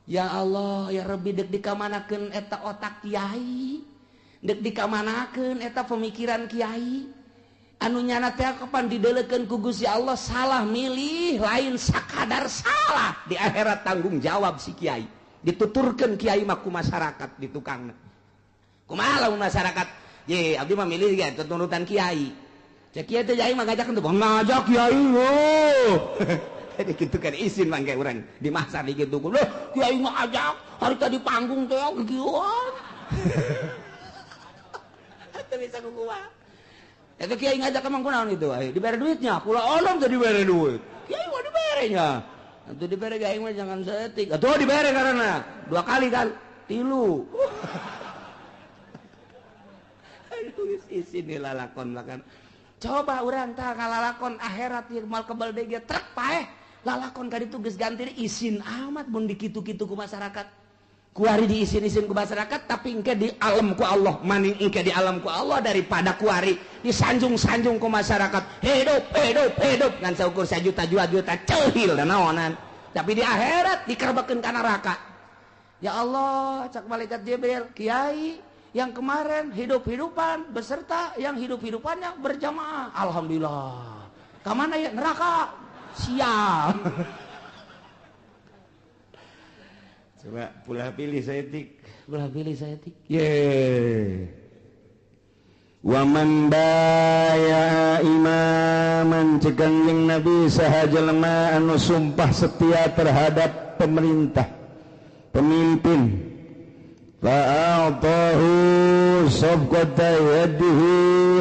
Ya Allah, ya Rabbi dek dikamanakeun eta otak Kiai. Dek dikamanakeun eta pemikiran Kiai. Anu nyana teh kapan dideulekeun ku Gusti Allah salah milih lain sakadar salah di akhirat tanggung jawab si Kiai. Dituturkeun Kiai mah ku masyarakat di tukangna. Kumaha lamun masyarakat? Ye, abdi mah milih ge turutan Kiai. Cek Kiai teh Kiai mah ngajak teu ngajak Kiai yo. Jadi kitu kan izin mangke urang di masa di kitu. Loh, Kiai ngajak hari tadi panggung teh gieuan. Teu bisa kukuha. Eta Kiai ngajak emang kunaon itu? Ayo dibere duitnya. Kula onom teh dibere duit. Kiai mah dibere nya. Atuh dibere Kiai mah jangan setik. Atuh dibere karena 2 kali kan 3. Aduh izin lalakon makan. Coba urang tah kalalakon akhirat ieu mal kebal dege trek paeh. Lalakon ka ditu geus ganti izin amat mun dikitu-kitu ku masyarakat. Kuari diizin-izin ku masyarakat tapi engke di alam ku Allah, maning engke di alam ku Allah daripada kuari disanjung-sanjung ku masyarakat. Hidup ngan saukur sajuta-juta ceuhil dan naonan. Tapi di akhirat dikerbekeun ka neraka. Ya Allah, cak malaikat Jibril, Kiai yang kemarin hidup-hidupan beserta yang hidup-hidupannya berjamaah. Alhamdulillah. Kamana ya? Neraka. Sial. Coba pulah pilih saya tik. Ye. Wa man baya imaman cegangjeng Nabi saha jelema anu sumpah setia terhadap pemerintah, pemimpin. Fa'atahu sabqata yadihi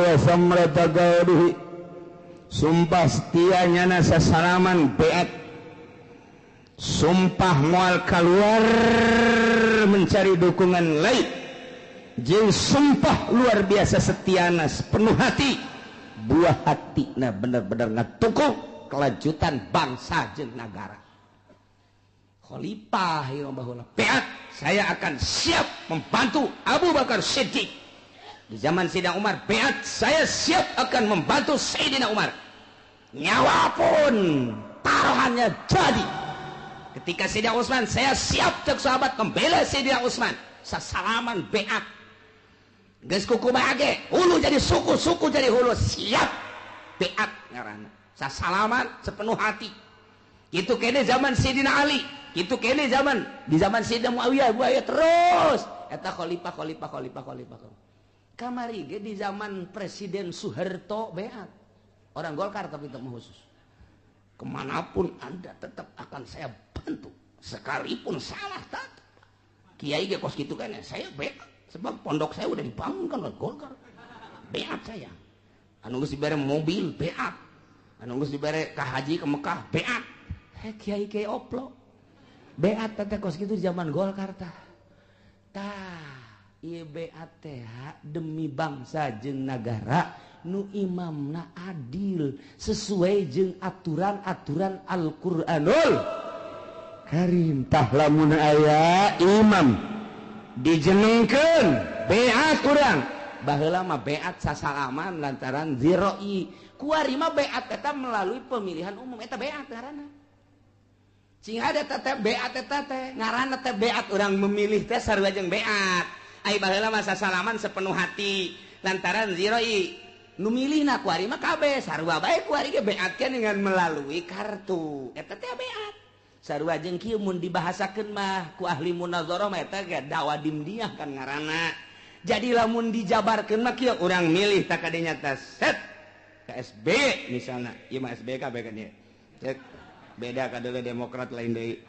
wa samrata qawdihi. Sumpah setianya nasa salaman beat. Sumpah moal keluar mencari dukungan lain. Jeung sumpah luar biasa setiana penuh hati. Buah hati na benar-benar ngatukung kelanjutan bangsa jeung negara. Khalifah yang bahula beat, saya akan siap membantu Abu Bakar Siddiq. Di zaman Sayyidina Umar beat, saya siap akan membantu Sayyidina Umar. Nyawa pun taruhannya jadi. Ketika Sayyidina Utsman, saya siap cek sahabat membela Sayyidina Utsman. Sasalaman beat. Geus kuku bage, hulu jadi suku, suku jadi hulu, siap beat ngaranna. Sasalaman sepenuh hati. Itu kene zaman Sayyidina Ali. Itu kene zaman di zaman Sayyidina Muawiyah buaya terus eta khalifah. Kamari ge di zaman Presiden Soeharto beat. Orang Golkar tapi itu khusus. Kemanapun Anda tetap akan saya bantu sekalipun salah tetap. Kiai ge kos kitu kan saya beat sebab pondok saya udah dibangunkan oleh Golkar. Beat saya. Anu geus dibere mobil beat. Anu geus dibere ka haji ke Mekah beat. Kiai oplo. Beat teh kos kitu zaman Golkar tah. Ieu beat teh demi bangsa jeung nagara nu imamna adil sesuai jeung aturan-aturan Al-Qur'anul Karim. Tah lamun aya imam dijenengkeun beat urang baheula mah beat sasalaman lantaran ziroi kuari mah beat eta melalui pemilihan umum eta beat ngaranna. Cing ada teteh beat teteh ngaranna teh beat orang memilih teh sarua jeung beat. Ai baheula mah sasalaman sepenuh hati lantaran ziroi nu milihna kuari mah kabeh sarua bae kuari ge beatkeun dengan melalui kartu. Eta teh beat. Sarua jeung kieu mun dibahasakeun mah ku ahli munazarah mah eta ge dakwah dimdiah kan ngaranna. Jadi lamun dijabarkeun mah kieu urang milih tak kadinya teh set ka SBY misalna. Ieu mah SBY kabeh kan ieu. Cek beda kadele Demokrat lain deui.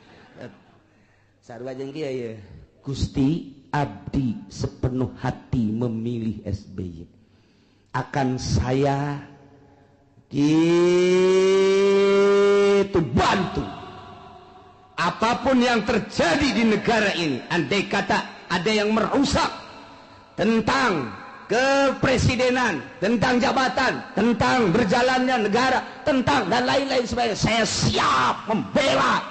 Sarua jeung kieu ieu. Gusti abdi sepenuh hati memilih SBY. Akan saya gitu bantu apapun yang terjadi di negara ini, andai kata ada yang merusak tentang kepresidenan, tentang jabatan, tentang berjalannya negara, tentang dan lain-lain sebagainya, saya siap membela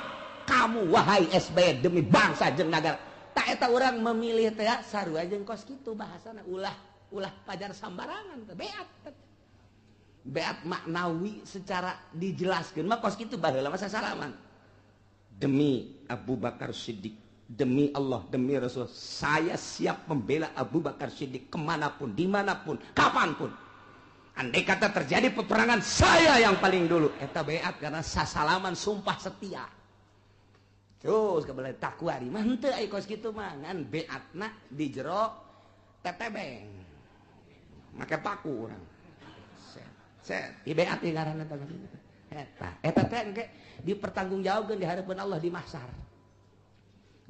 kamu wahai SBY demi bangsa jeung negara. Tak eta orang memilih teh sarua jeung kos kitu bahasana ulah pajar sambarangan teh beat maknawi secara dijelaskeun mah kos kitu baheula mah salaman. Demi Abu Bakar Siddiq, demi Allah, demi Rasul, saya siap membela Abu Bakar Siddiq kemanapun, dimanapun, kapanpun. Andai kata terjadi peperangan, saya yang paling dulu. Eta beat karena sasalaman sumpah setia. Terus kebelah takwa di manteu ai kos kitu mah ngan beatna di jero tetebeng. Make paku urang. Set, di beat di ngaranna teh. Eta teh engke dipertanggungjawabkeun di hadapan Allah di mahsyar.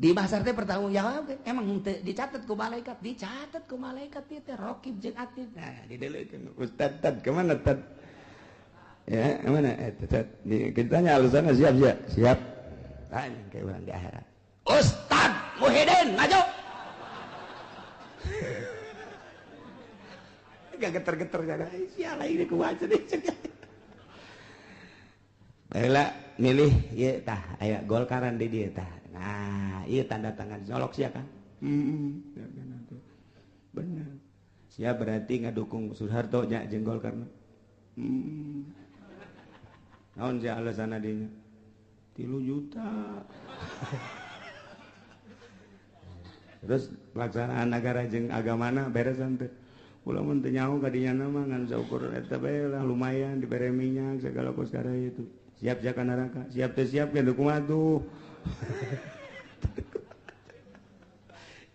Di mahsyar teh pertanggungjawabkeun emang teu dicatet ku malaikat, dicatet ku malaikat ieu teh raqib jeung atid. Nah, dideleukeun Ustaz Tad ke mana Tad? Ya, mana Tad? Kita tanya alusana siap. Tanya ke urang di akhirat. Ustaz Muhyiddin maju. Gak geter-geter jaga. Siapa ini kuaca deh. Baiklah milih ieu tah aya Golkaran di dieu tah. Nah, ieu tanda tangan nyolok sia kan? Bener. Sia berarti ngadukung Soeharto nya jeung Golkarna. Naon sia alasanna dinya? 3 juta. Terus pelaksanaan negara jeung agamana beresan teh. Ulah mun teu nyaho ka dinya mah ngan saukur eta bae lah lumayan dibere minyak segala perkara itu. Siap ka neraka, siap teh siap ya kumaha tuh.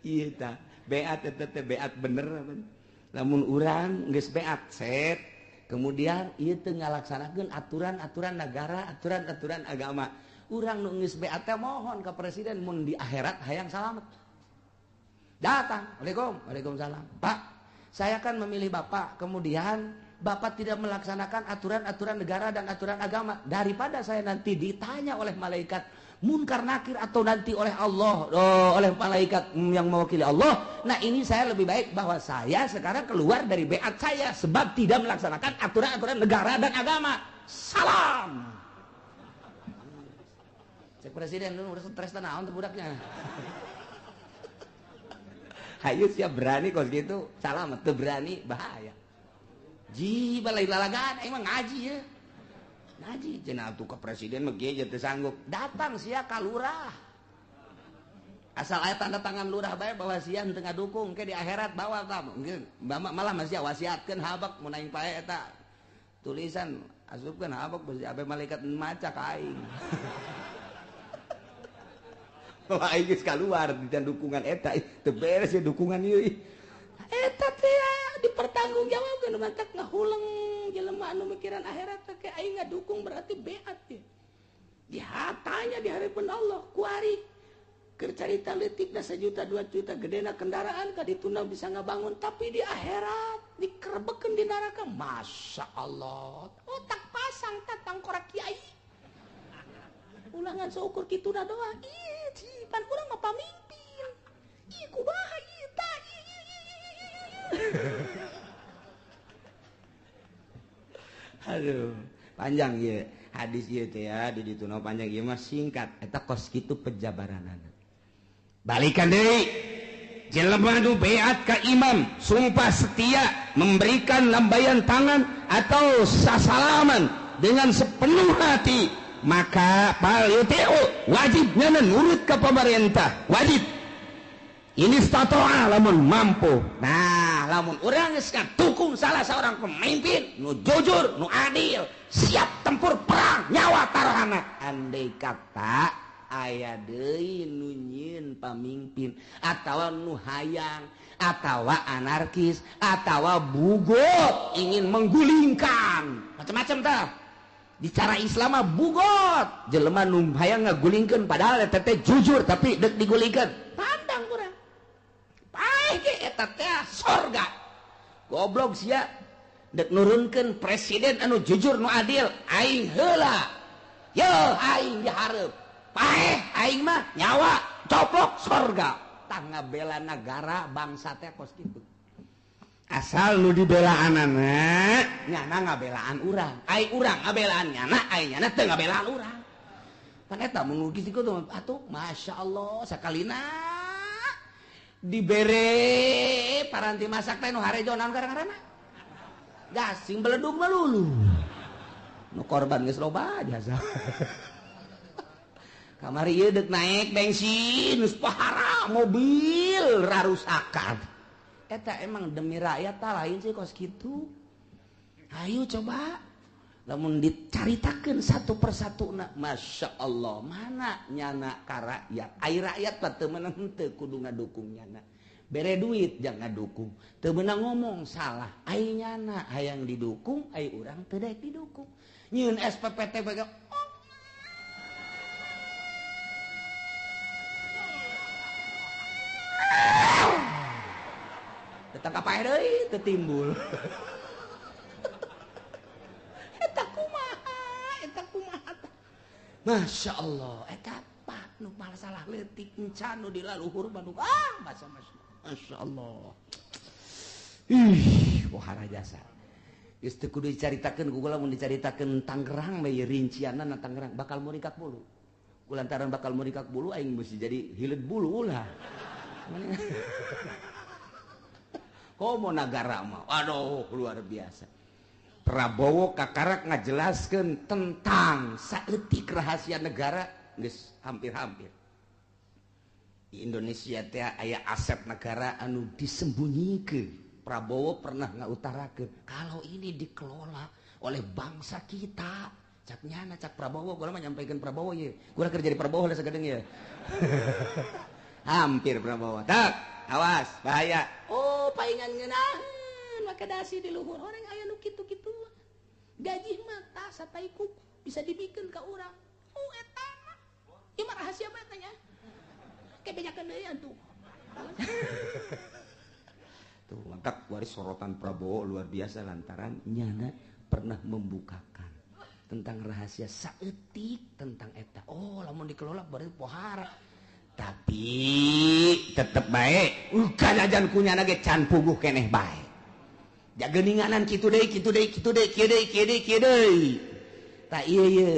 Ieu tah, beat eta teh beat bener apa. Lamun urang geus beat set, kemudian ieu teu ngalaksanakeun aturan-aturan negara, aturan-aturan agama. Urang nu geus beat teh mohon ka presiden mun di akhirat hayang salamet. Datang, Waalaikumsalam. Pak, saya kan memilih Bapak, kemudian Bapak tidak melaksanakan aturan-aturan negara dan aturan agama. Daripada saya nanti ditanya oleh malaikat munkar nakir atau nanti oleh Allah, oleh malaikat yang mewakili Allah. Nah ini saya lebih baik bahwa saya sekarang keluar dari beat saya sebab tidak melaksanakan aturan-aturan negara dan agama. Salam. Cek presiden lu udah stres naon teh budaknya. Hayu siap berani kos gitu, salam teu berani bahaya. Ji balai lalagan emang ngaji ya. Ngaji cenah atuh ka presiden mah ge teu sanggup. Datang sia ka lurah. Asal aya tanda tangan lurah bae bahwa sia henteu ngadukung ke di akhirat bawa ka. Malah masih wasiatkeun habak mun aing pae eta tulisan asupkeun habak bisi abe malaikat maca ka aing. Wah aing geus kaluar di dukungan eta teu beres ya dukungan ieu. Eta teh dipertanggungjawabkeun mantak ngahuleng jelema anu mikiran akhirat teh aing ngadukung berarti beat teh. Dihatanya di hadapan Allah ku ari keur carita leutikna 1 juta 2 juta gedena kendaraan ka dituna bisa ngabangun tapi di akhirat dikerebekeun di neraka. Masya Allah. Otak pasang tatang korak kiai. Ulangan seukur kituna doang. Ih, cipan urang mah pamimpin. Ih, kumaha ieu tah. Aduh, panjang ya hadis ieu teh ya di dituna panjang ieu mah singkat eta kos kitu pejabaranana. Balikan deui. Jelema nu beat ka imam sumpah setia memberikan lambaian tangan atau sasalaman dengan sepenuh hati maka paliti'u wajibnya nurut ke pemerintah wajib ini stato'a lamun mampu. Nah lamun urang geus dukung salah seorang pemimpin nu jujur nu adil siap tempur perang nyawa taruhana andai kata aya deui nu nyieun pamimpin atawa nu hayang atawa anarkis atawa bugot ingin menggulingkan macam-macam tah. Di cara Islam mah bugot jelema nu hayang ngagulingkeun padahal eta teh jujur tapi dek digulingkeun pandang urang paeh ge eta teh surga goblok sia dek nurunkeun presiden anu jujur nu adil aing heula ye aing dihareup paeh aing mah nyawa coplok sorga tah ngabela negara bangsa teh kos kitu asal lu dibelaan anak nyana ngabelaan urang ai urang ngabelaan nyana ai nyana teu ngabelaan urang pan eta mun kitu tuh atuh masyaallah sakalina dibere paranti masak teh nu harejo naon garang-garangna gasing beledug melulu nu korban geus loba jasa kamari ieu deuk naik bensin geus pahara mobil rarusakan eta emang demi rakyat tah lain sih kos kitu ayo coba lamun dicaritakeun satu persatuna masya Allah mana nyana ka rakyat ai rakyat teh teu meunang henteu kudu ngadukung nyana bere duit jangan ngadukung teu meunang ngomong salah ai nyana hayang didukung ai urang teu daek didukung nyieun SPPT bae datang ka paeh deui teu timbul eta kumaha masya Allah eta pak nu malah salah leutik encan nu dilaluhur Bandung masa masya Allah pohara jasa geus teu kudu dicaritakeun ku lamun dicaritakeun Tangerang bae rincianna Tangerang bakal murikak bulu kulantaran bakal murikak bulu aing mesti jadi hileud bulu ulah komo nagara mah aduh luar biasa Prabowo kakarak ngajelaskeun tentang saeutik rahasia negara geus hampir-hampir di Indonesia teh aya aset negara anu disembunyiikeun Prabowo pernah ngautarakeun kalau ini dikelola oleh bangsa kita cak nyana cak Prabowo gua mah nyampaikeun Prabowo ye gua kerja di Prabowo lah sagadeng ye hampir Prabowo tak awas bahaya oh paingan ngeunaheun make dasi di luhur orang aya nu kitu-kitu gaji mah tah satai kuku bisa dibikeun ka urang oh eta mah ieu mah rahasia mah eta nya kebejakeun deui atuh tuh lengkap waris sorotan Prabowo luar biasa lantaran nyana pernah membukakan tentang rahasia saeutik tentang eta oh lamun dikelola berarti pohara tapi tetep bae kanajan kunyana ge can puguh keneh bae jageuninganan kitu deui kitu deui kitu deui kieu deui kieu deui kieu deui tah ieu ye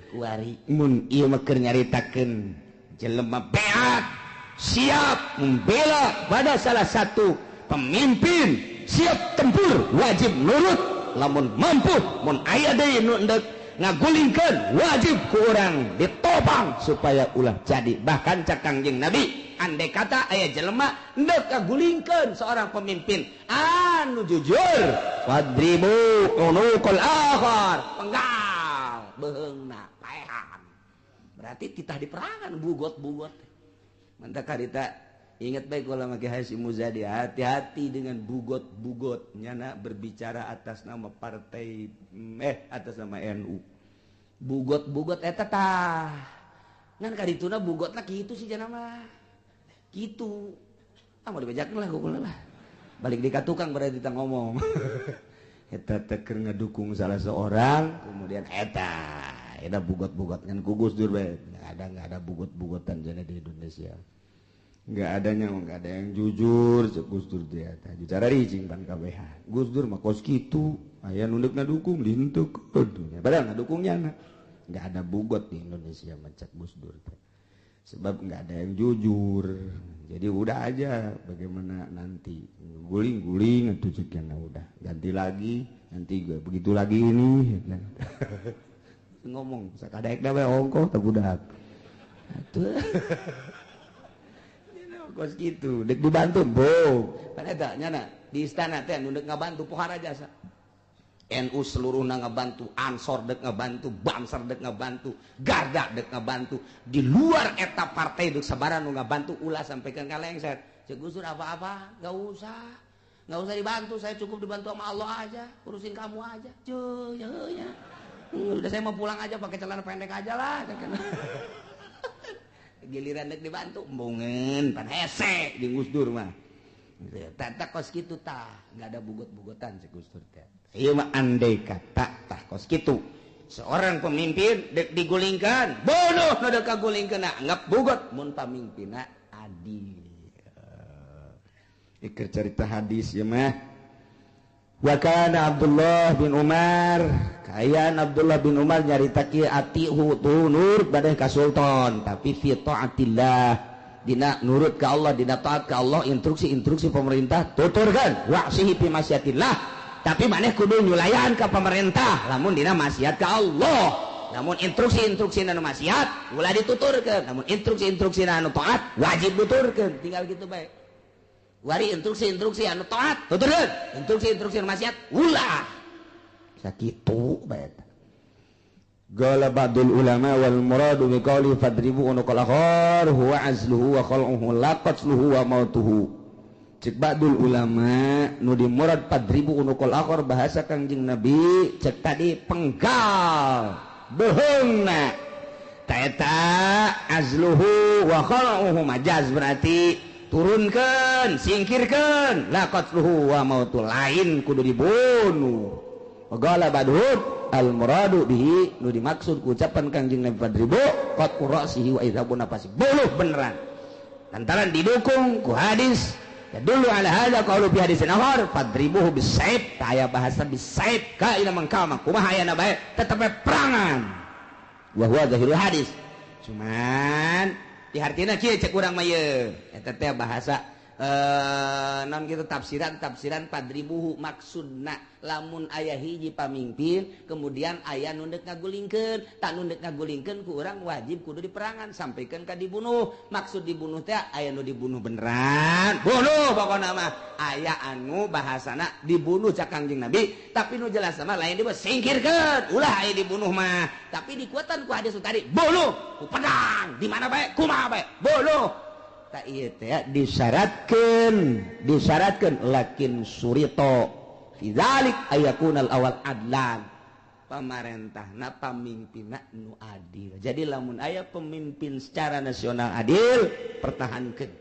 kuari mun ieu mah keur nyaritakeun jelema beat siap membela pada salah satu pemimpin siap tempur wajib nurut lamun mampu mun aya deui nu endek ngagulingkeun wajib ku urang ditopang supaya ulah jadi bahkan cak Kangjeng Nabi andai kata aya jelema endek ngagulingkeun seorang pemimpin anu jujur wadribu unuqul akhar penggal beheungna paehan berarti titah diperangan bugot-bugot mantap karita ingat baik kalau make Hasyim Muzadi hati-hati dengan bugot-bugot nyana berbicara atas nama partai atas nama NU bugot-bugot eta tah ngan kadituna bugotna kitu sih cenah mah kitu mau dibejakeun lah kukulna lah balik di ka tukang berarti kita ngomong eta teh keur ngedukung salah seorang kemudian eta bugot-bugot ngan ku Gus Dur bae enggak ada bugot-bugotan cenah di Indonesia nggak ada yang jujur Gus Dur dia bicara ricing pan KBH Gus Dur mah kos kitu aya nu deuk ngadukung dintuk kudunya padahal ngadukungnya nggak ada bugot di Indonesia macak Gus Dur sebab nggak ada yang jujur jadi udah aja bagaimana nanti guling-guling atuh ceukna udah ganti lagi nanti gue begitu lagi ini ngomong sakadaek da we ongkoh teh budak atuh kos gitu dek dibantu pan eta nyana di istana teh anu dek ngabantu pohara jasa NU seluruhna ngabantu Ansor dek ngabantu Banser dek ngabantu Garda dek ngabantu di luar eta partai dek sabaran nu ngabantu ulah sampaikan ka lengser cek Gus Dur apa-apa enggak usah dibantu saya cukup dibantu sama Allah aja urusin kamu aja cuy ya udah saya mau pulang aja pakai celana pendek aja lah giliran dek dibantu embungeun pan hese di Gus Dur mah tata kos kitu tah enggak ada bugot-bugotan si Gus Dur teh ieu mah andai kata tah kos kitu seorang pemimpin dek digulingkan bunuh nu dek kagulingkeun anggap bugot mun pamimpinna adil. Ikir cerita hadis ya mah. Wa kana Abdullah bin Umar, kayaan Abdullah bin Umar nyarita kieu atihu tunur badai ka sultan tapi fi taatillah dina nurut ka Allah, dina taat ka Allah, instruksi pemerintah tuturkeun wa'sihi fi masyiatillah tapi maneh kudu nyulayan ka pemerintah lamun dina maksiat ka Allah. Namun instruksi anu maksiat ulah dituturkeun, namun instruksi anu taat wajib tuturkeun, tinggal gitu bae. Wari instruksi anu taat tuturkeun, instruksi anu maksiat ulah sakitu bae. Qala ba'dul ulama wal muradu bi qawli fadribu unuqal akhar huwa azluhu wa khal'uhu la qatluhu wa mautuhu. Cek ba'dul ulama nu di murad fadribu unuqal akhar bahasa Kangjeng Nabi cek tadi penggal beheungna taeta azluhu wa khal'uhu majaz berarti turunkan, singkirkan la qatluhu wa mautu lain kudu dibunuh. Waqala badhud al muradu bihi nu dimaksud ku ucapan Kangjeng Nabi fadribu qat'u ra'sihi wa idhabun nafasi bunuh beneran lantaran didukung ku hadis ya dulu ala hadza qaulu fi hadisin akhar fadribuhu bisaib aya bahasa bisaib ka ila mangkama kumaha aya na bae tetep perangan wa huwa zahirul hadis cuman dihartina kieu cek urang mah ye eta teh bahasa non gitu tafsiran padribuhu maksudna lamun aya hiji pamimpin kemudian aya nu deuk ngagulingkeun tak nu deuk ngagulingkeun ku urang wajib kudu diperangan sampaikan ka dibunuh maksud dibunuh teh aya nu dibunuh beneran bunuh pokona mah aya anu bahasana dibunuh cak Kangjeng Nabi tapi nu jelas mah lain dibunuh singkirkeun ulah aya dibunuh mah tapi dikuatan ku hadis tadi bunuh ku pedang di mana bae kumaha bae bunuh tak iya teh disyaratkan lakin surito fi dzalik ayakunal awal adlan pamarentahna pamimpinna nu adil. Jadi lamun aya pemimpin secara nasional adil pertahankeun,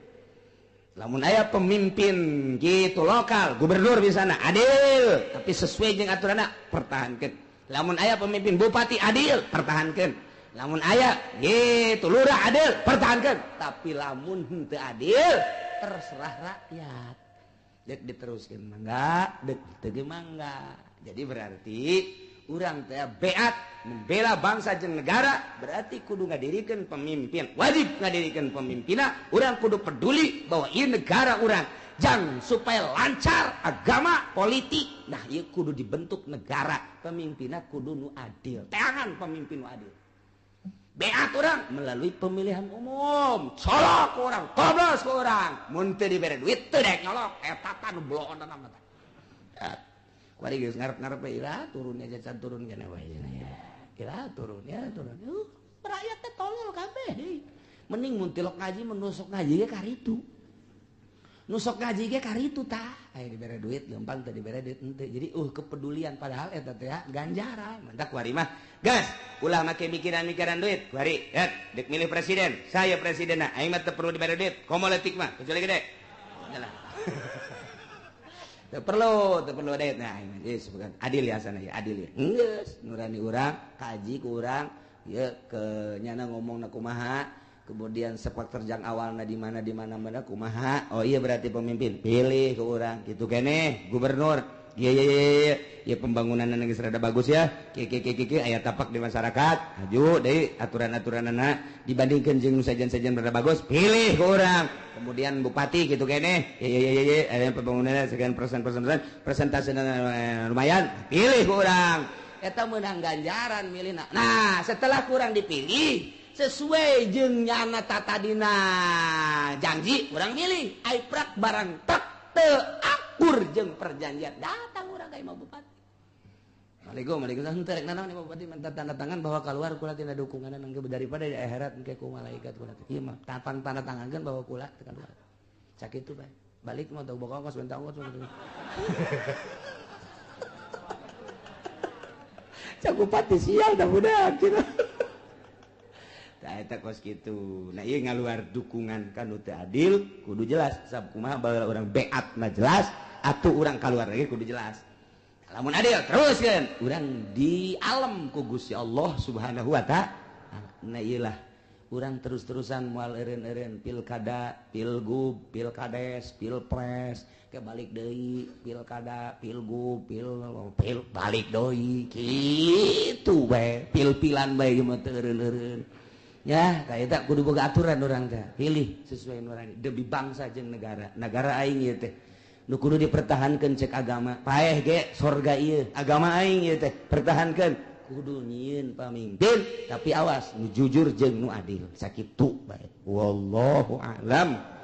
lamun aya pemimpin gitu lokal gubernur misalnya adil tapi sesuai jeung aturanna pertahankeun, lamun aya pemimpin bupati adil pertahankeun, lamun aya gitu lurah adil pertahankan tapi lamun henteu adil terserah rakyat dek diteruskeun mangga dek teu mangga. Jadi berarti urang teh beat membela bangsa jeung negara berarti kudu ngadirikeun pemimpin wajib ngadirikeun pemimpinna urang kudu peduli bahwa ieu negara urang jang supaya lancar agama politik nah ieu kudu dibentuk negara pemimpinna kudu nu adil teangan pemimpin nu adil. Beat orang melalui pemilihan umum colok orang toblos ke orang mun teu dibere duit teu dek nyolok eta tah nu bloon nama tah kuari geus ngarep-ngarep ira turun aja can turun kana wae ira turun rakyat teh tolol kabeh mending mun tilok ngaji menusuk ngaji ge karitu nusuk ngaji ge karitu tah aya dibere duit gampang teh dibere duit henteu jadi kepedulian padahal eta teh ganjaran mantap kuari mah gas ulah make mikiran-mikiran duit kuari dek milih presiden saya presidenna aing mah teu perlu dibere duit komoletik mah kecuali gede jalan teu perlu duit nah aing geus adil ya sana ya adil ya geus nurani urang kaji ku urang ieu ke nyana ngomongna kumaha kemudian sepak terjang awalna di mana kumaha oh iya berarti pemimpin pilih ke orang gitu kene gubernur iya pembangunan geus rada bagus ya ki aya tapak di masyarakat maju deui aturan-aturanna dibandingkeun jeung nu sajen-sajen rada bagus pilih ke orang kemudian bupati gitu kene iya aya pembangunan sekian persentasenya lumayan pilih ke orang eta meunang ganjaran milihna nah setelah kurang dipilih sesuai jeung nyana tatadina janji urang milih aiprak barang tak teu akur jeung perjanjian datang urang ka imam bupati Assalamualaikum henteu rek nanaon imam bupati minta tanda tangan bahwa keluar kula tina dukungan engke daripada di akhirat engke ku malaikat kula ieu mah tapang tanda tangankeun bahwa kula tekan keluar sakitu bae balik mau teu boga ongkos minta ongkos cak bupati sial dah budak kitu eta kos kitu. Nah ieu ngaluar dukungan kanu teu adil kudu jelas sabab kumaha baheula urang beat mah jelas atuh urang kaluar lagi kudu jelas. lamun adil teruskan urang di alam ku Gusti Allah subhanahu wa ta'ala. Nah iyalah urang terus-terusan moal eureun-eureun pilkada pilgub pilkades pilpres kebalik deui pilkada pilgub pil balik deui kitu bae pil-pilan bae ge mah teu eureun-eureun ya kaeta kudu boga aturan urang teh pilih sesuai nurani demi bangsa jeung negara aing ieu teh nu kudu dipertahankeun cek agama paeh ge sorga ieu agama aing ieu teh pertahankeun kudu nyieun pamimpin tapi awas nu jujur jeung nu adil sakitu bae wallahu a'lam.